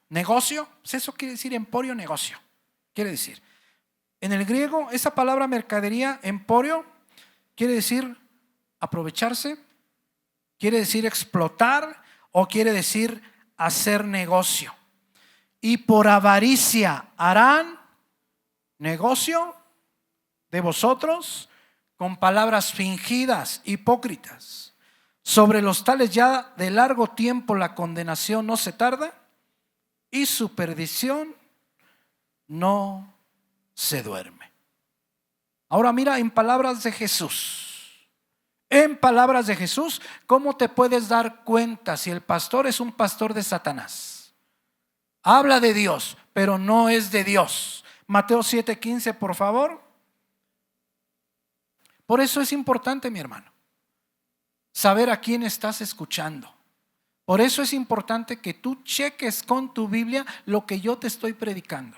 Negocio, pues eso quiere decir emporio, negocio. Quiere decir, en el griego, esa palabra mercadería, emporio, quiere decir aprovecharse, quiere decir explotar o quiere decir hacer negocio. Y por avaricia harán negocio de vosotros con palabras fingidas, hipócritas. Sobre los tales ya de largo tiempo la condenación no se tarda y su perdición no se duerme. Ahora mira en palabras de Jesús. En palabras de Jesús, ¿cómo te puedes dar cuenta si el pastor es un pastor de Satanás? Habla de Dios, pero no es de Dios. Mateo 7:15, por favor. Por eso es importante, mi hermano, saber a quién estás escuchando. Por eso es importante que tú cheques con tu Biblia lo que yo te estoy predicando.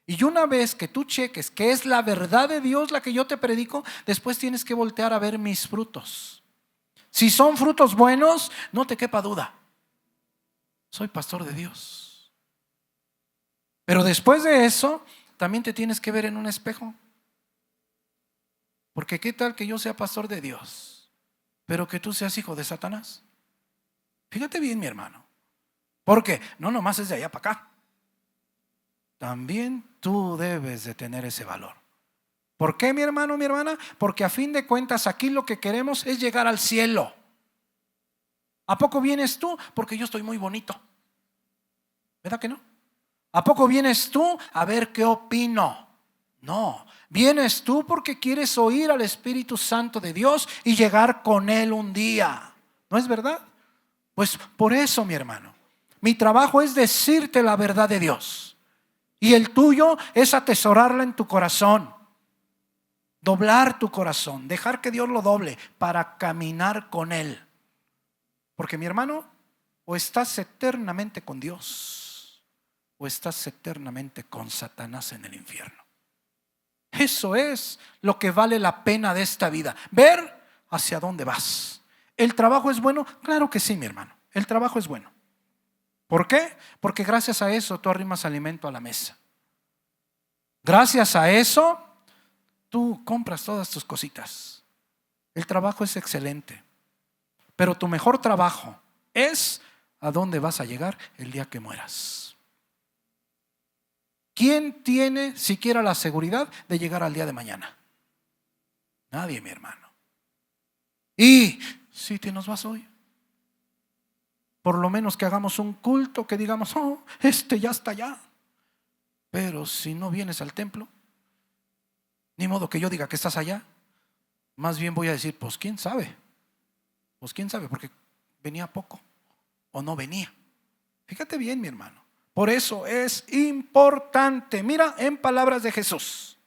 Y una vez que tú cheques que es la verdad de Dios la que yo te predico, después tienes que voltear a ver mis frutos. Si son frutos buenos, no te quepa duda. Soy pastor de Dios. Pero después de eso, también te tienes que ver en un espejo. Porque qué tal que yo sea pastor de Dios, pero que tú seas hijo de Satanás. Fíjate bien, mi hermano. Porque no nomás es de allá para acá. También tú debes de tener ese valor. ¿Por qué, mi hermano, mi hermana? Porque a fin de cuentas aquí lo que queremos es llegar al cielo. ¿A poco vienes tú? Porque yo estoy muy bonito. ¿Verdad que no? ¿A poco vienes tú a ver qué opino? No, vienes tú porque quieres oír al Espíritu Santo de Dios y llegar con Él un día. ¿No es verdad? Pues por eso, mi hermano, mi trabajo es decirte la verdad de Dios. Y el tuyo es atesorarla en tu corazón. Doblar tu corazón, dejar que Dios lo doble para caminar con Él. Porque, mi hermano, o estás eternamente con Dios o estás eternamente con Satanás en el infierno. Eso es lo que vale la pena de esta vida. Ver hacia dónde vas. ¿El trabajo es bueno? Claro que sí, mi hermano. El trabajo es bueno. ¿Por qué? Porque gracias a eso tú arrimas alimento a la mesa. Gracias a eso tú compras todas tus cositas. El trabajo es excelente. Pero tu mejor trabajo es a dónde vas a llegar el día que mueras. ¿Quién tiene siquiera la seguridad de llegar al día de mañana? Nadie, mi hermano. Y si te nos vas hoy, por lo menos que hagamos un culto, que digamos, ya está allá. Pero si no vienes al templo, ni modo que yo diga que estás allá. Más bien voy a decir, pues quién sabe. Pues quién sabe, porque venía poco o no venía. Fíjate bien, mi hermano. Por eso es importante. Mira en palabras de Jesús.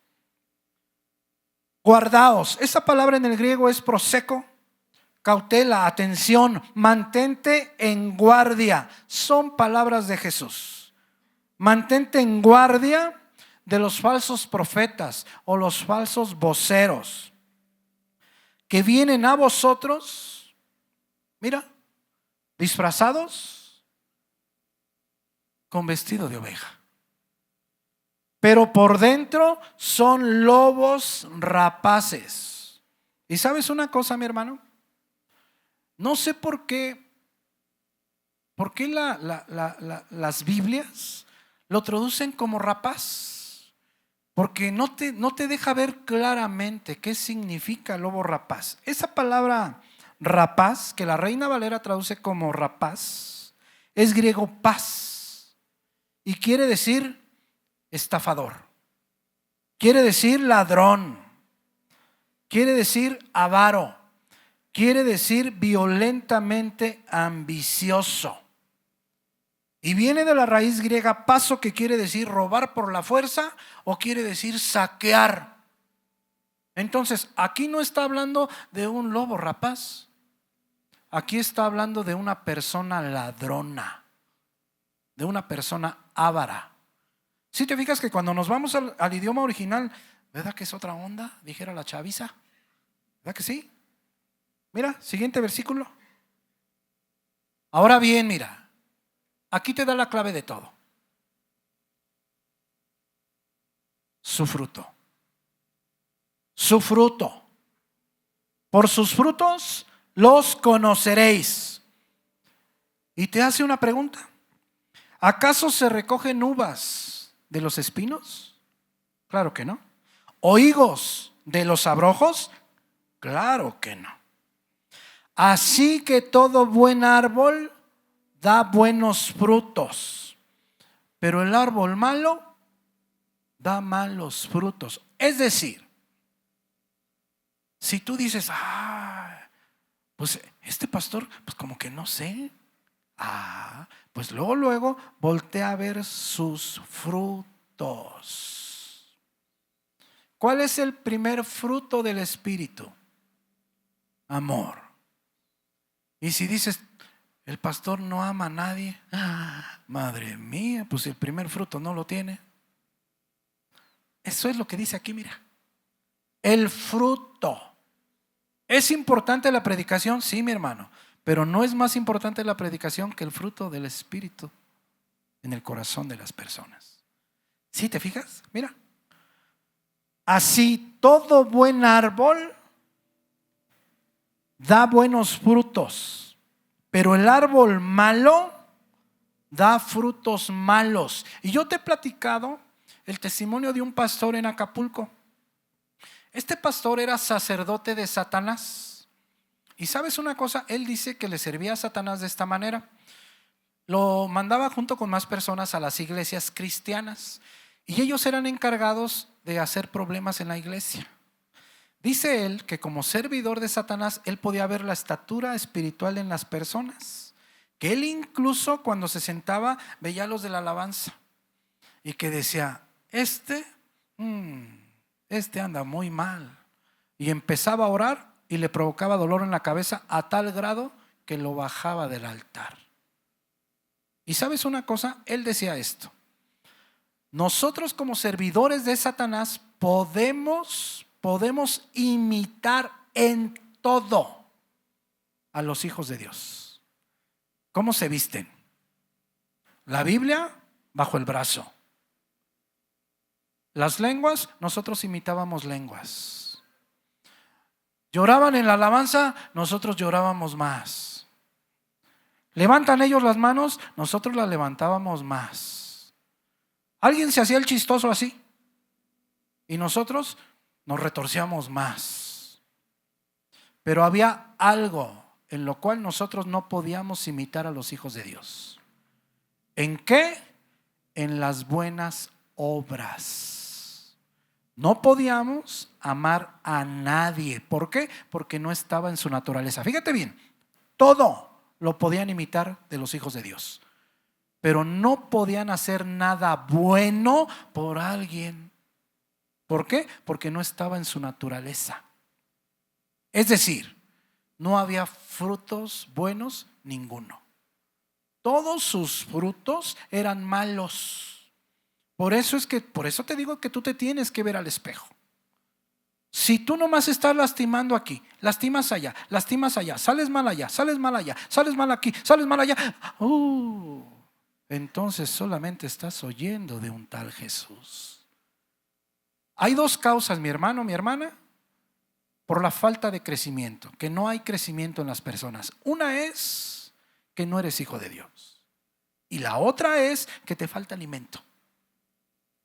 Guardaos. Esa palabra en el griego es proseco, cautela, atención, mantente en guardia. Son palabras de Jesús. Mantente en guardia de los falsos profetas o los falsos voceros que vienen a vosotros, mira, disfrazados con vestido de oveja, pero por dentro son lobos rapaces. ¿Y sabes una cosa, mi hermano? No sé por qué las Biblias lo traducen como rapaz, porque no te deja ver claramente qué significa lobo rapaz. Esa palabra rapaz, que la Reina Valera traduce como rapaz, es griego paz y quiere decir estafador, quiere decir ladrón, quiere decir avaro, quiere decir violentamente ambicioso. Y viene de la raíz griega paso, que quiere decir robar por la fuerza o quiere decir saquear. Entonces, aquí no está hablando de un lobo rapaz. Aquí está hablando de una persona ladrona, de una persona avara. Si te fijas que cuando nos vamos al idioma original, ¿verdad que es otra onda? Dijera la chaviza. ¿Verdad que sí? Mira, siguiente versículo. Ahora bien, mira, aquí te da la clave de todo. Su fruto. Su fruto. Por sus frutos los conoceréis. Y te hace una pregunta. ¿Acaso se recogen uvas de los espinos? Claro que no. ¿O higos de los abrojos? Claro que no. Así que todo buen árbol da buenos frutos, pero el árbol malo da malos frutos. Es decir, si tú dices, pues este pastor, pues como que no sé, pues luego voltea a ver sus frutos. ¿Cuál es el primer fruto del Espíritu? Amor. Y si dices, el pastor no ama a nadie, madre mía, pues el primer fruto no lo tiene. Eso es lo que dice aquí, mira. El fruto. ¿Es importante la predicación? Sí, mi hermano, pero no es más importante la predicación que el fruto del Espíritu en el corazón de las personas. ¿Sí te fijas? Mira. Así todo buen árbol da buenos frutos, pero el árbol malo da frutos malos. Y yo te he platicado el testimonio de un pastor en Acapulco. Este pastor era sacerdote de Satanás. Y sabes una cosa, él dice que le servía a Satanás de esta manera. Lo mandaba junto con más personas a las iglesias cristianas y ellos eran encargados de hacer problemas en la iglesia. Dice él que como servidor de Satanás, él podía ver la estatura espiritual en las personas, que él incluso cuando se sentaba veía a los de la alabanza y que decía, este anda muy mal, y empezaba a orar y le provocaba dolor en la cabeza a tal grado que lo bajaba del altar. Y sabes una cosa, él decía esto: nosotros como servidores de Satanás podemos imitar en todo a los hijos de Dios. ¿Cómo se visten? La Biblia bajo el brazo. Las lenguas, nosotros imitábamos lenguas. Lloraban en la alabanza, nosotros llorábamos más. Levantan ellos las manos, nosotros las levantábamos más. Alguien se hacía el chistoso así y nosotros nos retorcíamos más. Pero había algo en lo cual nosotros no podíamos imitar a los hijos de Dios. ¿En qué? En las buenas obras. No podíamos amar a nadie. ¿Por qué? Porque no estaba en su naturaleza. Fíjate bien, todo lo podían imitar de los hijos de Dios, pero no podían hacer nada bueno por alguien. ¿Por qué? Porque no estaba en su naturaleza. Es decir, no había frutos buenos ninguno. Todos sus frutos eran malos. Por eso te digo que tú te tienes que ver al espejo. Si tú nomás estás lastimando aquí, lastimas allá, sales mal allá, sales mal allá, sales mal aquí, sales mal allá, entonces solamente estás oyendo de un tal Jesús. Hay dos causas, mi hermano, mi hermana, por la falta de crecimiento, que no hay crecimiento en las personas. Una es que no eres hijo de Dios, y la otra es que te falta alimento.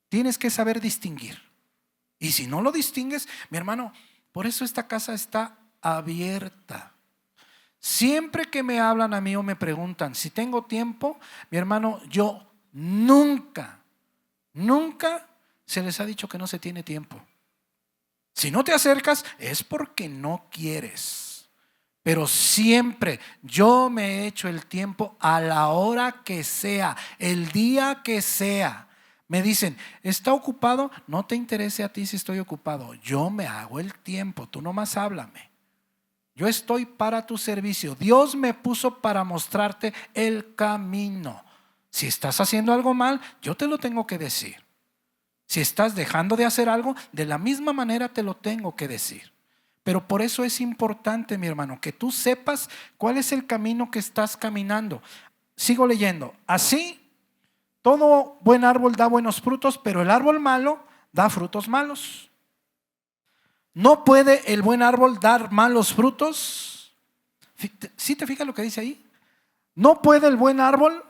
Tienes que saber distinguir. Y si no lo distingues, mi hermano, por eso esta casa está abierta. Siempre que me hablan a mí o me preguntan si tengo tiempo, mi hermano, yo nunca se les ha dicho que no se tiene tiempo. Si no te acercas es porque no quieres. Pero siempre yo me he hecho el tiempo a la hora que sea, el día que sea. Me dicen, ¿está ocupado? No te interese a ti si estoy ocupado. Yo me hago el tiempo, tú nomás háblame. Yo estoy para tu servicio. Dios me puso para mostrarte el camino. Si estás haciendo algo mal, yo te lo tengo que decir. Si estás dejando de hacer algo, de la misma manera te lo tengo que decir. Pero por eso es importante, mi hermano, que tú sepas cuál es el camino que estás caminando. Sigo leyendo. Así, todo buen árbol da buenos frutos, pero el árbol malo da frutos malos. ¿No puede el buen árbol dar malos frutos? ¿Sí te fijas lo que dice ahí? No puede el buen árbol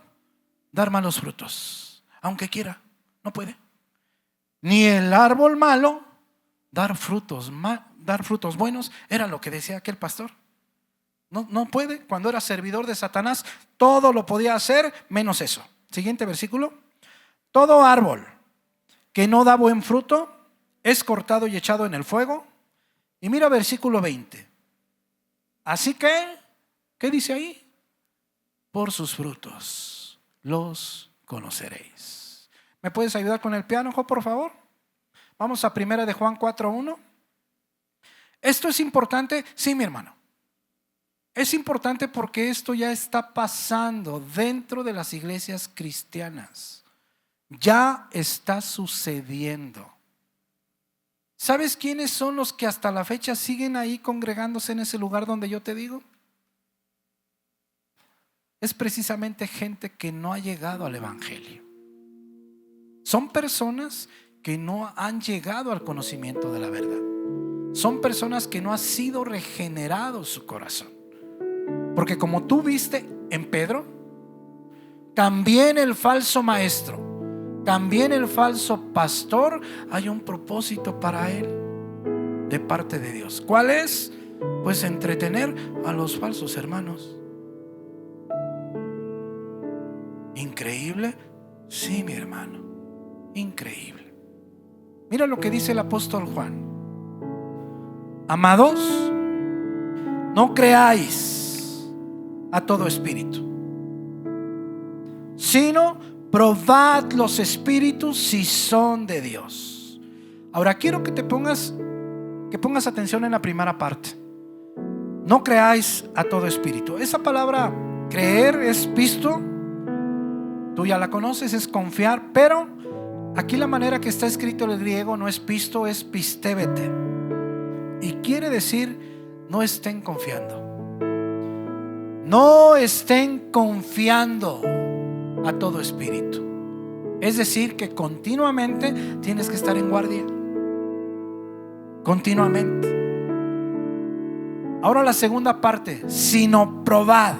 dar malos frutos, aunque quiera, no puede. Ni el árbol malo dar frutos buenos. Era lo que decía aquel pastor. No puede. Cuando era servidor de Satanás, todo lo podía hacer menos eso. Siguiente versículo. Todo árbol que no da buen fruto es cortado y echado en el fuego. Y mira versículo 20. Así que, ¿qué dice ahí? Por sus frutos los conoceréis. ¿Me puedes ayudar con el piano, Jo, por favor? Vamos a 1 de Juan 4:1. ¿Esto es importante? Sí, mi hermano. Es importante porque esto ya está pasando dentro de las iglesias cristianas. Ya está sucediendo. ¿Sabes quiénes son los que hasta la fecha siguen ahí congregándose en ese lugar donde yo te digo? Es precisamente gente que no ha llegado al evangelio. Son personas que no han llegado al conocimiento de la verdad. Son personas que no ha sido regenerado su corazón. Porque como tú viste en Pedro, también el falso maestro, también el falso pastor, hay un propósito para él de parte de Dios. ¿Cuál es? Pues entretener a los falsos hermanos. ¿Increíble? Sí, mi hermano, increíble. Mira lo que dice el apóstol Juan. Amados, no creáis a todo espíritu, sino probad los espíritus si son de Dios. Ahora quiero que pongas atención en la primera parte. No creáis a todo espíritu. Esa palabra creer es pisto. Tú ya la conoces, es confiar. Pero aquí la manera que está escrito en el griego no es pisto, es pistébete. Y quiere decir no estén confiando. No estén confiando a todo espíritu. Es decir, que continuamente tienes que estar en guardia. Continuamente. Ahora la segunda parte, sino probad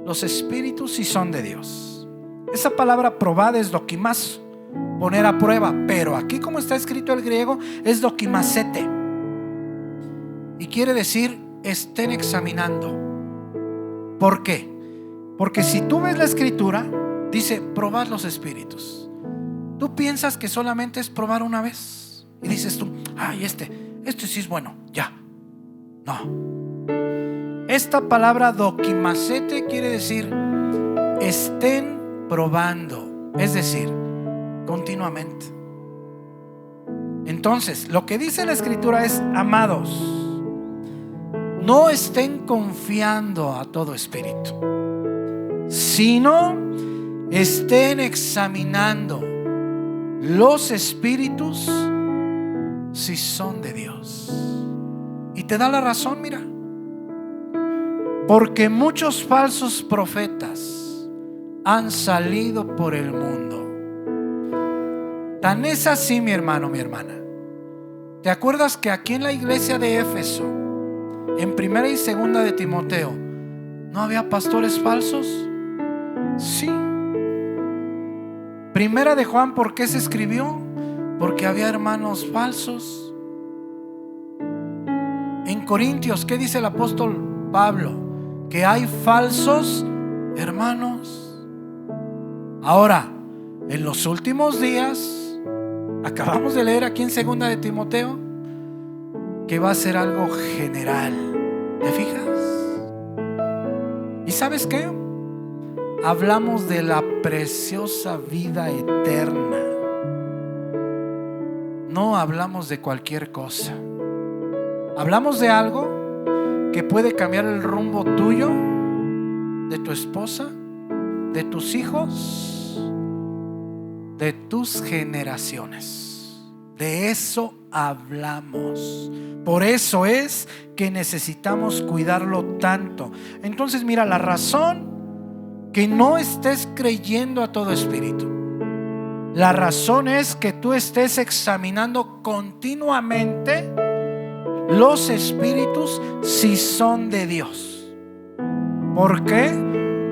los espíritus si son de Dios. Esa palabra probad es dokimazo, poner a prueba, pero aquí como está escrito el griego es dokimasete y quiere decir estén examinando. ¿Por qué? Porque si tú ves la escritura, dice probad los espíritus. Tú piensas que solamente es probar una vez y dices tú, ay, este sí es bueno, ya. No. Esta palabra dokimasete quiere decir estén probando, es decir, continuamente. Entonces, lo que dice la escritura es, amados, no estén confiando a todo espíritu, sino estén examinando los espíritus si son de Dios. Y te da la razón, mira, porque muchos falsos profetas han salido por el mundo. Tan es así, mi hermano, mi hermana. ¿Te acuerdas que aquí en la iglesia de Éfeso, en primera y segunda de Timoteo, no había pastores falsos? Sí. Primera de Juan, ¿por qué se escribió? Porque había hermanos falsos. En Corintios, ¿qué dice el apóstol Pablo? Que hay falsos hermanos. Ahora, en los últimos días, acabamos de leer aquí en segunda de Timoteo que va a ser algo general. ¿Te fijas? ¿Y sabes qué? Hablamos de la preciosa vida eterna. No hablamos de cualquier cosa. Hablamos de algo que puede cambiar el rumbo tuyo, de tu esposa, de tus hijos, de tus generaciones. De eso hablamos. Por eso es que necesitamos cuidarlo tanto. Entonces mira, la razón que no estés creyendo a todo espíritu, la razón es que tú estés examinando continuamente los espíritus si son de Dios. ¿Por qué?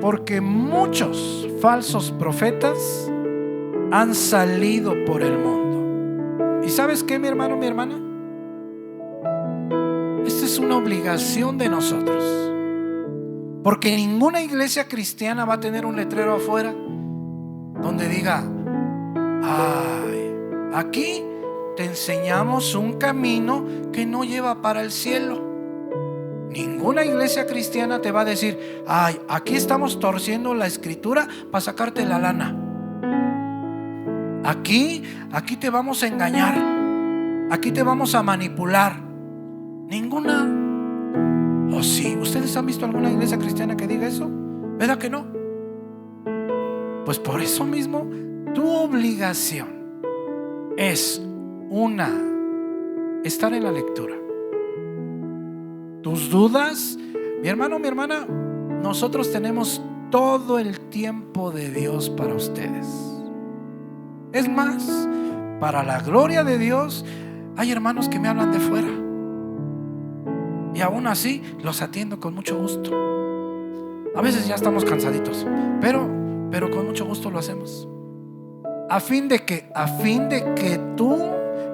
Porque muchos falsos profetas han salido por el mundo. ¿Y sabes qué, mi hermano, mi hermana? Esta es una obligación de nosotros, porque ninguna iglesia cristiana va a tener un letrero afuera donde diga: ay, aquí te enseñamos un camino que no lleva para el cielo. Ninguna iglesia cristiana te va a decir: ay, aquí estamos torciendo la escritura para sacarte la lana. Aquí te vamos a engañar. Aquí te vamos a manipular. Ninguna. ¿O sí? ¿Ustedes han visto alguna iglesia cristiana que diga eso? ¿Verdad que no? Pues por eso mismo, tu obligación es estar en la lectura. Tus dudas, mi hermano, mi hermana, nosotros tenemos todo el tiempo de Dios para ustedes. Es más, para la gloria de Dios, hay hermanos que me hablan de fuera y aún así los atiendo con mucho gusto. A veces ya estamos cansaditos, pero con mucho gusto lo hacemos, a fin de que tú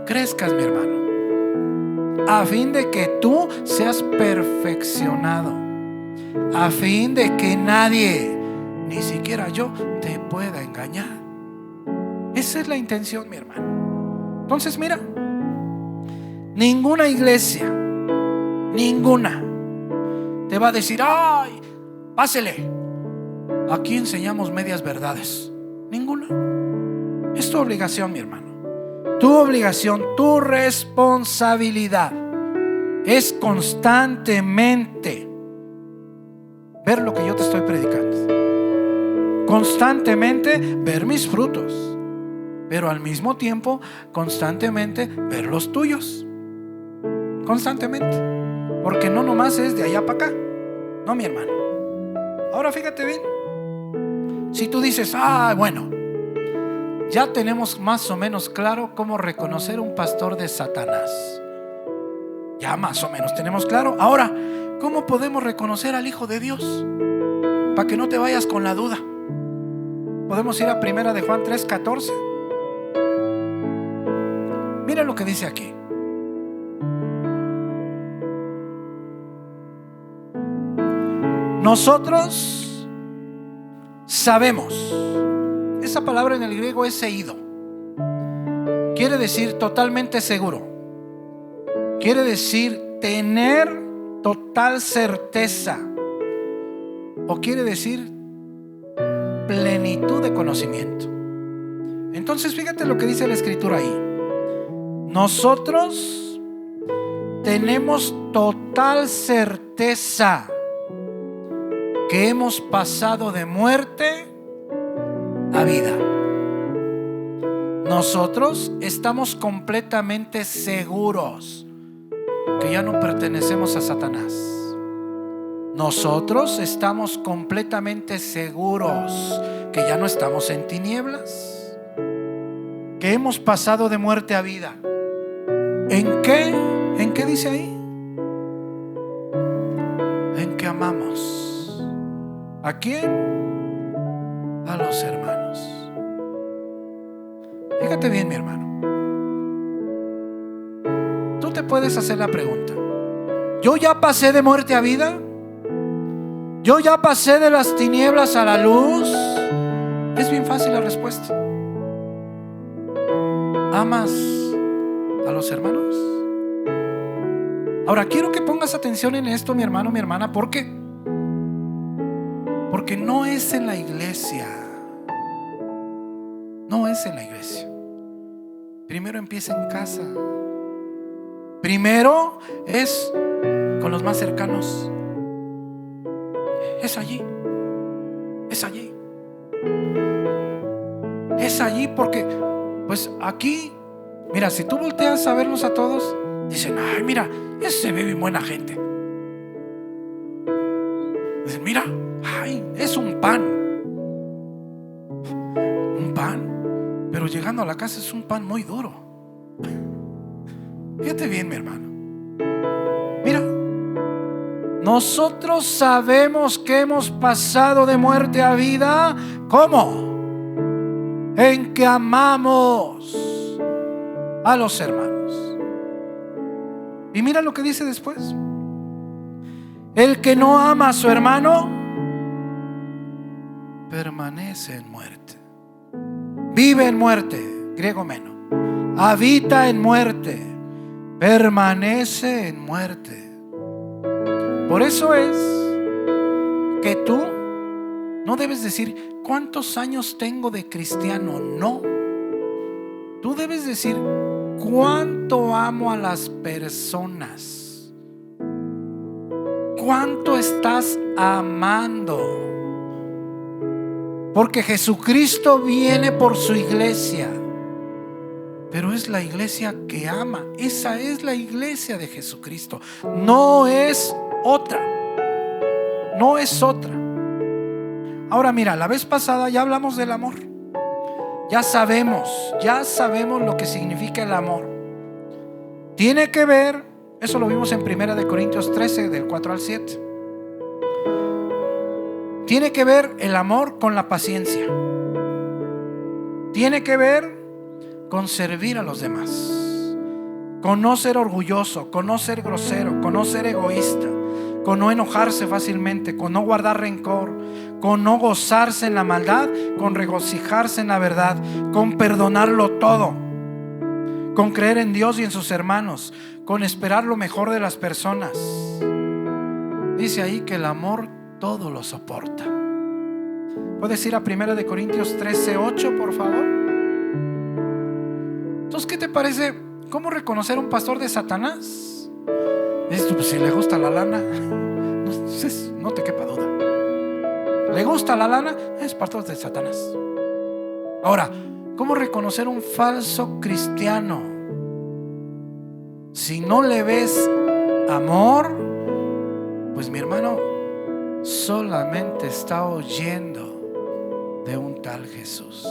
crezcas, mi hermano, a fin de que tú seas perfeccionado, a fin de que nadie, ni siquiera yo, te pueda engañar. Esa es la intención, mi hermano. Entonces mira, ninguna iglesia, ninguna te va a decir: ay, pásele, aquí enseñamos medias verdades. Ninguna. Es tu obligación, mi hermano. Tu obligación, tu responsabilidad es constantemente ver lo que yo te estoy predicando, constantemente ver mis frutos, pero al mismo tiempo constantemente ver los tuyos. Constantemente. Porque no nomás es de allá para acá. No, mi hermano. Ahora fíjate bien. Si tú dices: bueno, ya tenemos más o menos claro cómo reconocer un pastor de Satanás. Ya más o menos tenemos claro. Ahora, ¿cómo podemos reconocer al Hijo de Dios? Para que no te vayas con la duda. Podemos ir a primera de Juan 3:14. Mira lo que dice aquí. Nosotros sabemos. Esa palabra en el griego es seido. Quiere decir totalmente seguro. Quiere decir tener total certeza. O quiere decir plenitud de conocimiento. Entonces fíjate lo que dice la escritura ahí. Nosotros tenemos total certeza que hemos pasado de muerte a vida. Nosotros estamos completamente seguros que ya no pertenecemos a Satanás. Nosotros estamos completamente seguros que ya no estamos en tinieblas, que hemos pasado de muerte a vida. ¿En qué? ¿En qué dice ahí? En que amamos. ¿A quién? A los hermanos. Fíjate bien, mi hermano. Tú te puedes hacer la pregunta: ¿yo ya pasé de muerte a vida? ¿Yo ya pasé de las tinieblas a la luz? Es bien fácil la respuesta. ¿Amas a los hermanos? Ahora quiero que pongas atención en esto, mi hermano, mi hermana, porque no es en la iglesia. No es en la iglesia. Primero empieza en casa. Primero es con los más cercanos. Es allí. Es allí. Es allí porque, pues aquí, mira, si tú volteas a verlos a todos, dicen: ay, mira, ese se ve bien buena gente. Dicen: mira, ay, es un pan. Un pan, pero llegando a la casa es un pan muy duro. Fíjate bien, mi hermano. Mira, nosotros sabemos que hemos pasado de muerte a vida. ¿Cómo? En que amamos a los hermanos. Y mira lo que dice después: el que no ama a su hermano permanece en muerte. Vive en muerte, griego menos. Habita en muerte, permanece en muerte. Por eso es que tú no debes decir: ¿cuántos años tengo de cristiano? No. Tú debes decir: ¿cuánto amo a las personas? ¿Cuánto estás amando? Porque Jesucristo viene por su iglesia, pero es la iglesia que ama. Esa es la iglesia de Jesucristo. No es otra. No es otra. Ahora mira, la vez pasada ya hablamos del amor. Ya sabemos lo que significa el amor. Tiene que ver, eso lo vimos en 1 Corintios 13, del 4 al 7. Tiene que ver el amor con la paciencia. Tiene que ver con servir a los demás, con no ser orgulloso, con no ser grosero, con no ser egoísta, con no enojarse fácilmente, con no guardar rencor, con no gozarse en la maldad, con regocijarse en la verdad, con perdonarlo todo, con creer en Dios y en sus hermanos, con esperar lo mejor de las personas. Dice ahí que el amor todo lo soporta. ¿Puedes ir a 1 Corintios 13:8, por favor? Entonces, ¿qué te parece? ¿Cómo reconocer a un pastor de Satanás? Dices tú: pues si le gusta la lana, no te quepa duda. ¿Le gusta la lana? Es pastor de Satanás. Ahora, ¿cómo reconocer un falso cristiano? Si no le ves amor, pues mi hermano solamente está oyendo de un tal Jesús.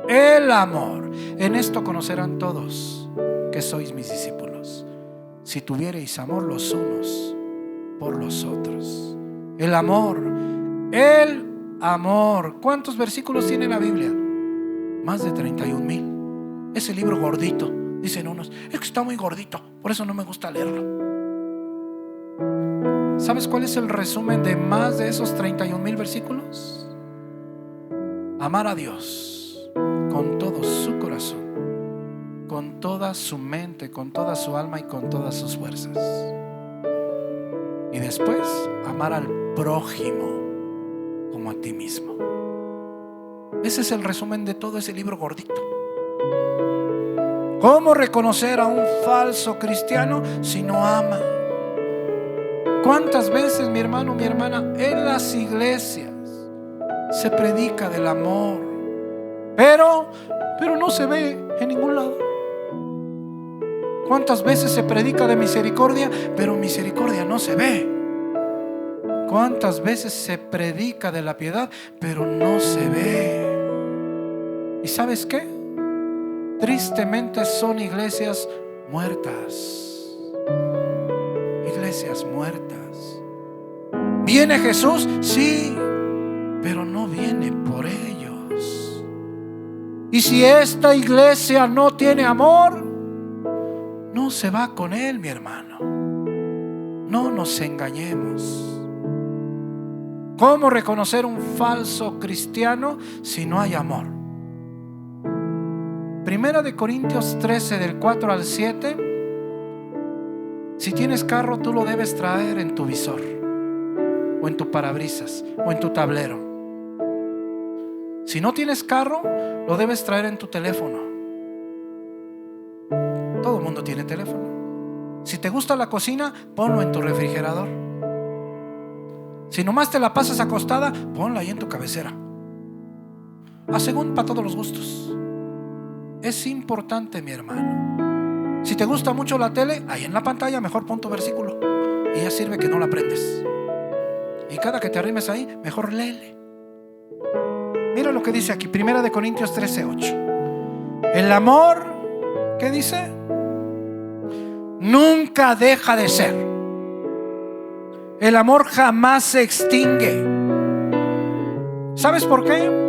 El amor. En esto conocerán todos que sois mis discípulos, si tuviereis amor los unos por los otros. El amor. El amor. ¿Cuántos versículos tiene la Biblia? Más de 31,000. Ese libro gordito, dicen unos: es que está muy gordito, por eso no me gusta leerlo. ¿Sabes cuál es el resumen de más de esos 31,000 versículos? Amar a Dios con todo su corazón, con toda su mente, con toda su alma y con todas sus fuerzas. Y después amar al prójimo como a ti mismo. Ese es el resumen de todo ese libro gordito. ¿Cómo reconocer a un falso cristiano si no ama? ¿Cuántas veces, mi hermano, mi hermana, en las iglesias se predica del amor, pero no se ve en ningún lado? ¿Cuántas veces se predica de misericordia, pero misericordia no se ve? ¿Cuántas veces se predica de la piedad, pero no se ve? ¿Y sabes qué? Tristemente son iglesias muertas. Iglesias muertas. ¿Viene Jesús? Sí, pero no viene por ellos. Y si esta iglesia no tiene amor, no se va con él, mi hermano. No nos engañemos. ¿Cómo reconocer un falso cristiano si no hay amor? Primera de Corintios 13, del 4 al 7. Si tienes carro, tú lo debes traer en tu visor, o en tu parabrisas, o en tu tablero. Si no tienes carro, lo debes traer en tu teléfono. Todo el mundo tiene teléfono. Si te gusta la cocina, ponlo en tu refrigerador. Si nomás te la pasas acostada, ponla ahí en tu cabecera. A según, para todos los gustos. Es importante, mi hermano. Si te gusta mucho la tele, ahí en la pantalla mejor pon tu versículo, y ya sirve que no la prendes. Y cada que te arrimes ahí, mejor léele. Mira lo que dice aquí, Primera de Corintios 13:8. El amor, ¿qué dice? Nunca deja de ser. El amor jamás se extingue. ¿Sabes por qué?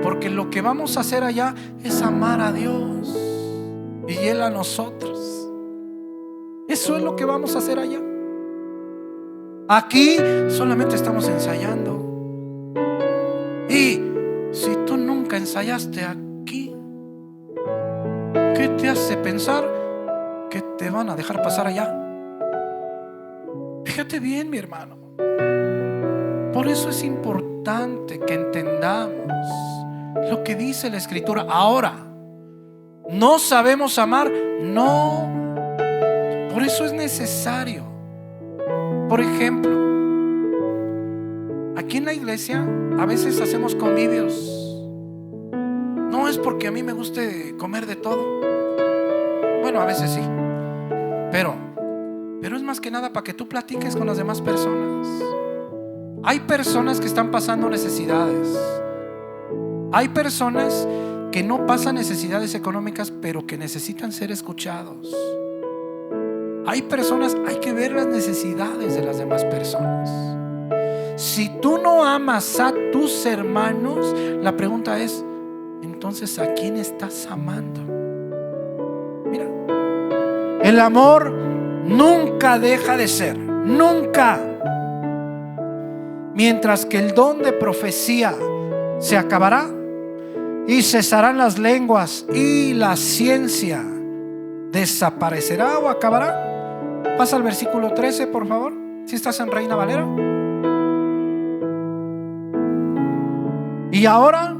Porque lo que vamos a hacer allá es amar a Dios y Él a nosotros. Eso es lo que vamos a hacer allá. Aquí solamente estamos ensayando. Y si tú nunca ensayaste aquí, ¿qué te hace pensar que te van a dejar pasar allá? Fíjate bien, mi hermano. Por eso es importante que entendamos lo que dice la Escritura. Ahora, ¿no sabemos amar? No. Por eso es necesario. Por ejemplo, aquí en la iglesia a veces hacemos convivios. No es porque a mí me guste comer de todo. Bueno, a veces sí. Pero es más que nada para que tú platiques con las demás personas. Hay personas que están pasando necesidades. Hay personas que no pasan necesidades económicas, pero que necesitan ser escuchados. Hay personas, hay que ver las necesidades de las demás personas. Si tú no amas a tus hermanos, la pregunta es, entonces, ¿a quién estás amando? Mira, el amor nunca deja de ser, nunca. Mientras que el don de profecía se acabará y cesarán las lenguas y la ciencia desaparecerá o acabará. Pasa al versículo 13, por favor, si estás en Reina Valera. Y ahora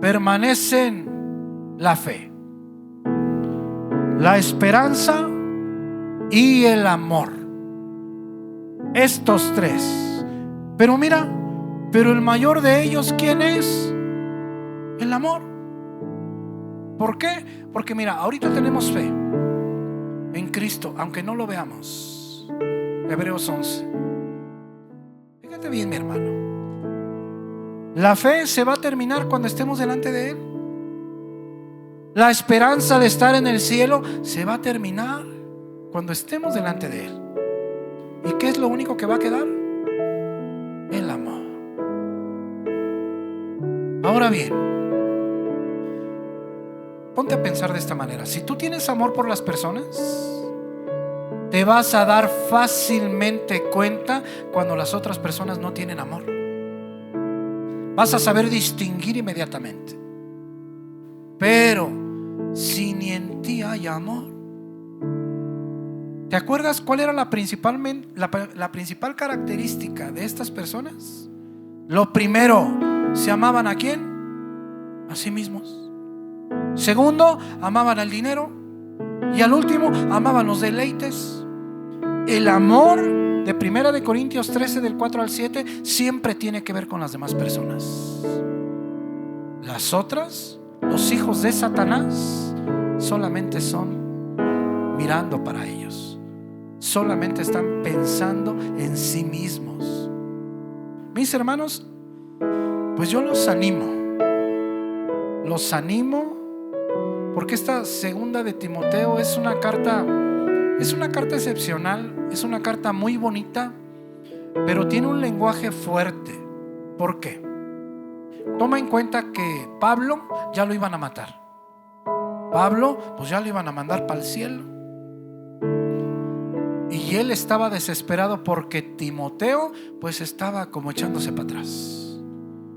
permanecen la fe, la esperanza y el amor. Estos tres. Pero mira, pero el mayor de ellos, ¿quién es? El amor. ¿Por qué? Porque mira, ahorita tenemos fe en Cristo, aunque no lo veamos. Hebreos 11. Fíjate bien, mi hermano. La fe se va a terminar cuando estemos delante de Él. La esperanza de estar en el cielo se va a terminar cuando estemos delante de Él. ¿Y qué es lo único que va a quedar? El amor. Ahora bien, ponte a pensar de esta manera. Si tú tienes amor por las personas, te vas a dar fácilmente cuenta cuando las otras personas no tienen amor. Vas a saber distinguir inmediatamente. Pero si ni en ti hay amor, ¿te acuerdas cuál era la principal característica de estas personas? Lo primero, ¿se amaban a quién? A sí mismos. Segundo, amaban al dinero. Y al último, amaban los deleites. El amor de 1 Corintios 13 del 4 al 7 siempre tiene que ver con las demás personas. Las otras, los hijos de Satanás, solamente son mirando para ellos. Solamente están pensando en sí mismos. Mis hermanos, pues yo los animo porque esta segunda de Timoteo es una carta excepcional, es una carta muy bonita, pero tiene un lenguaje fuerte. ¿Por qué? Toma en cuenta que Pablo ya lo iban a matar. Pablo pues ya lo iban a mandar para el cielo. Y él estaba desesperado porque Timoteo pues estaba como echándose para atrás.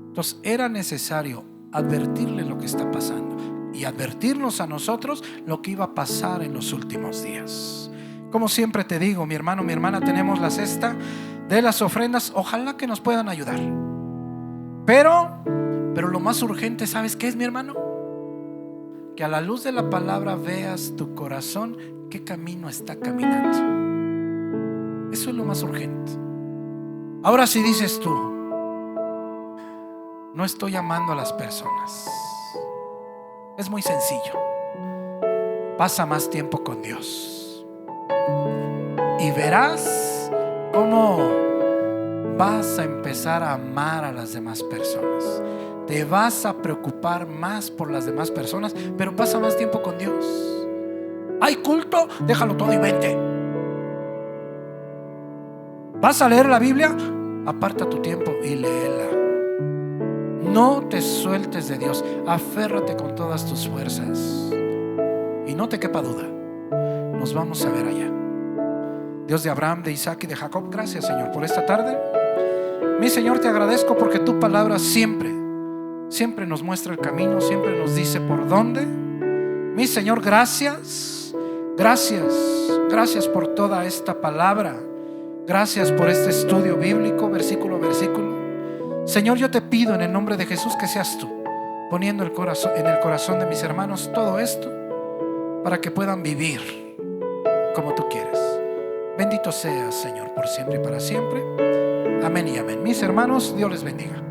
Entonces era necesario advertirle lo que está pasando y advertirnos a nosotros lo que iba a pasar en los últimos días. Como siempre te digo, mi hermano, mi hermana, tenemos la cesta de las ofrendas. Ojalá que nos puedan ayudar. Pero lo más urgente, ¿sabes qué es, mi hermano? Que a la luz de la palabra veas tu corazón, qué camino está caminando. Eso es lo más urgente. Ahora, si dices tú, no estoy amando a las personas, es muy sencillo. Pasa más tiempo con Dios y verás cómo vas a empezar a amar a las demás personas. Te vas a preocupar más por las demás personas, pero pasa más tiempo con Dios. Hay culto, déjalo todo y vente. ¿Vas a leer la Biblia? Aparta tu tiempo y léela. No te sueltes de Dios, aférrate con todas tus fuerzas. Y no te quepa duda, nos vamos a ver allá. Dios de Abraham, de Isaac y de Jacob, gracias, Señor, por esta tarde. Mi Señor, te agradezco porque tu palabra siempre nos muestra el camino, siempre nos dice por dónde. Mi Señor, gracias por toda esta palabra. Gracias por este estudio bíblico, versículo a versículo. Señor, yo te pido en el nombre de Jesús que seas tú poniendo en el corazón de mis hermanos todo esto para que puedan vivir como tú quieres. Bendito seas, Señor, por siempre y para siempre. Amén y amén. Mis hermanos, Dios les bendiga.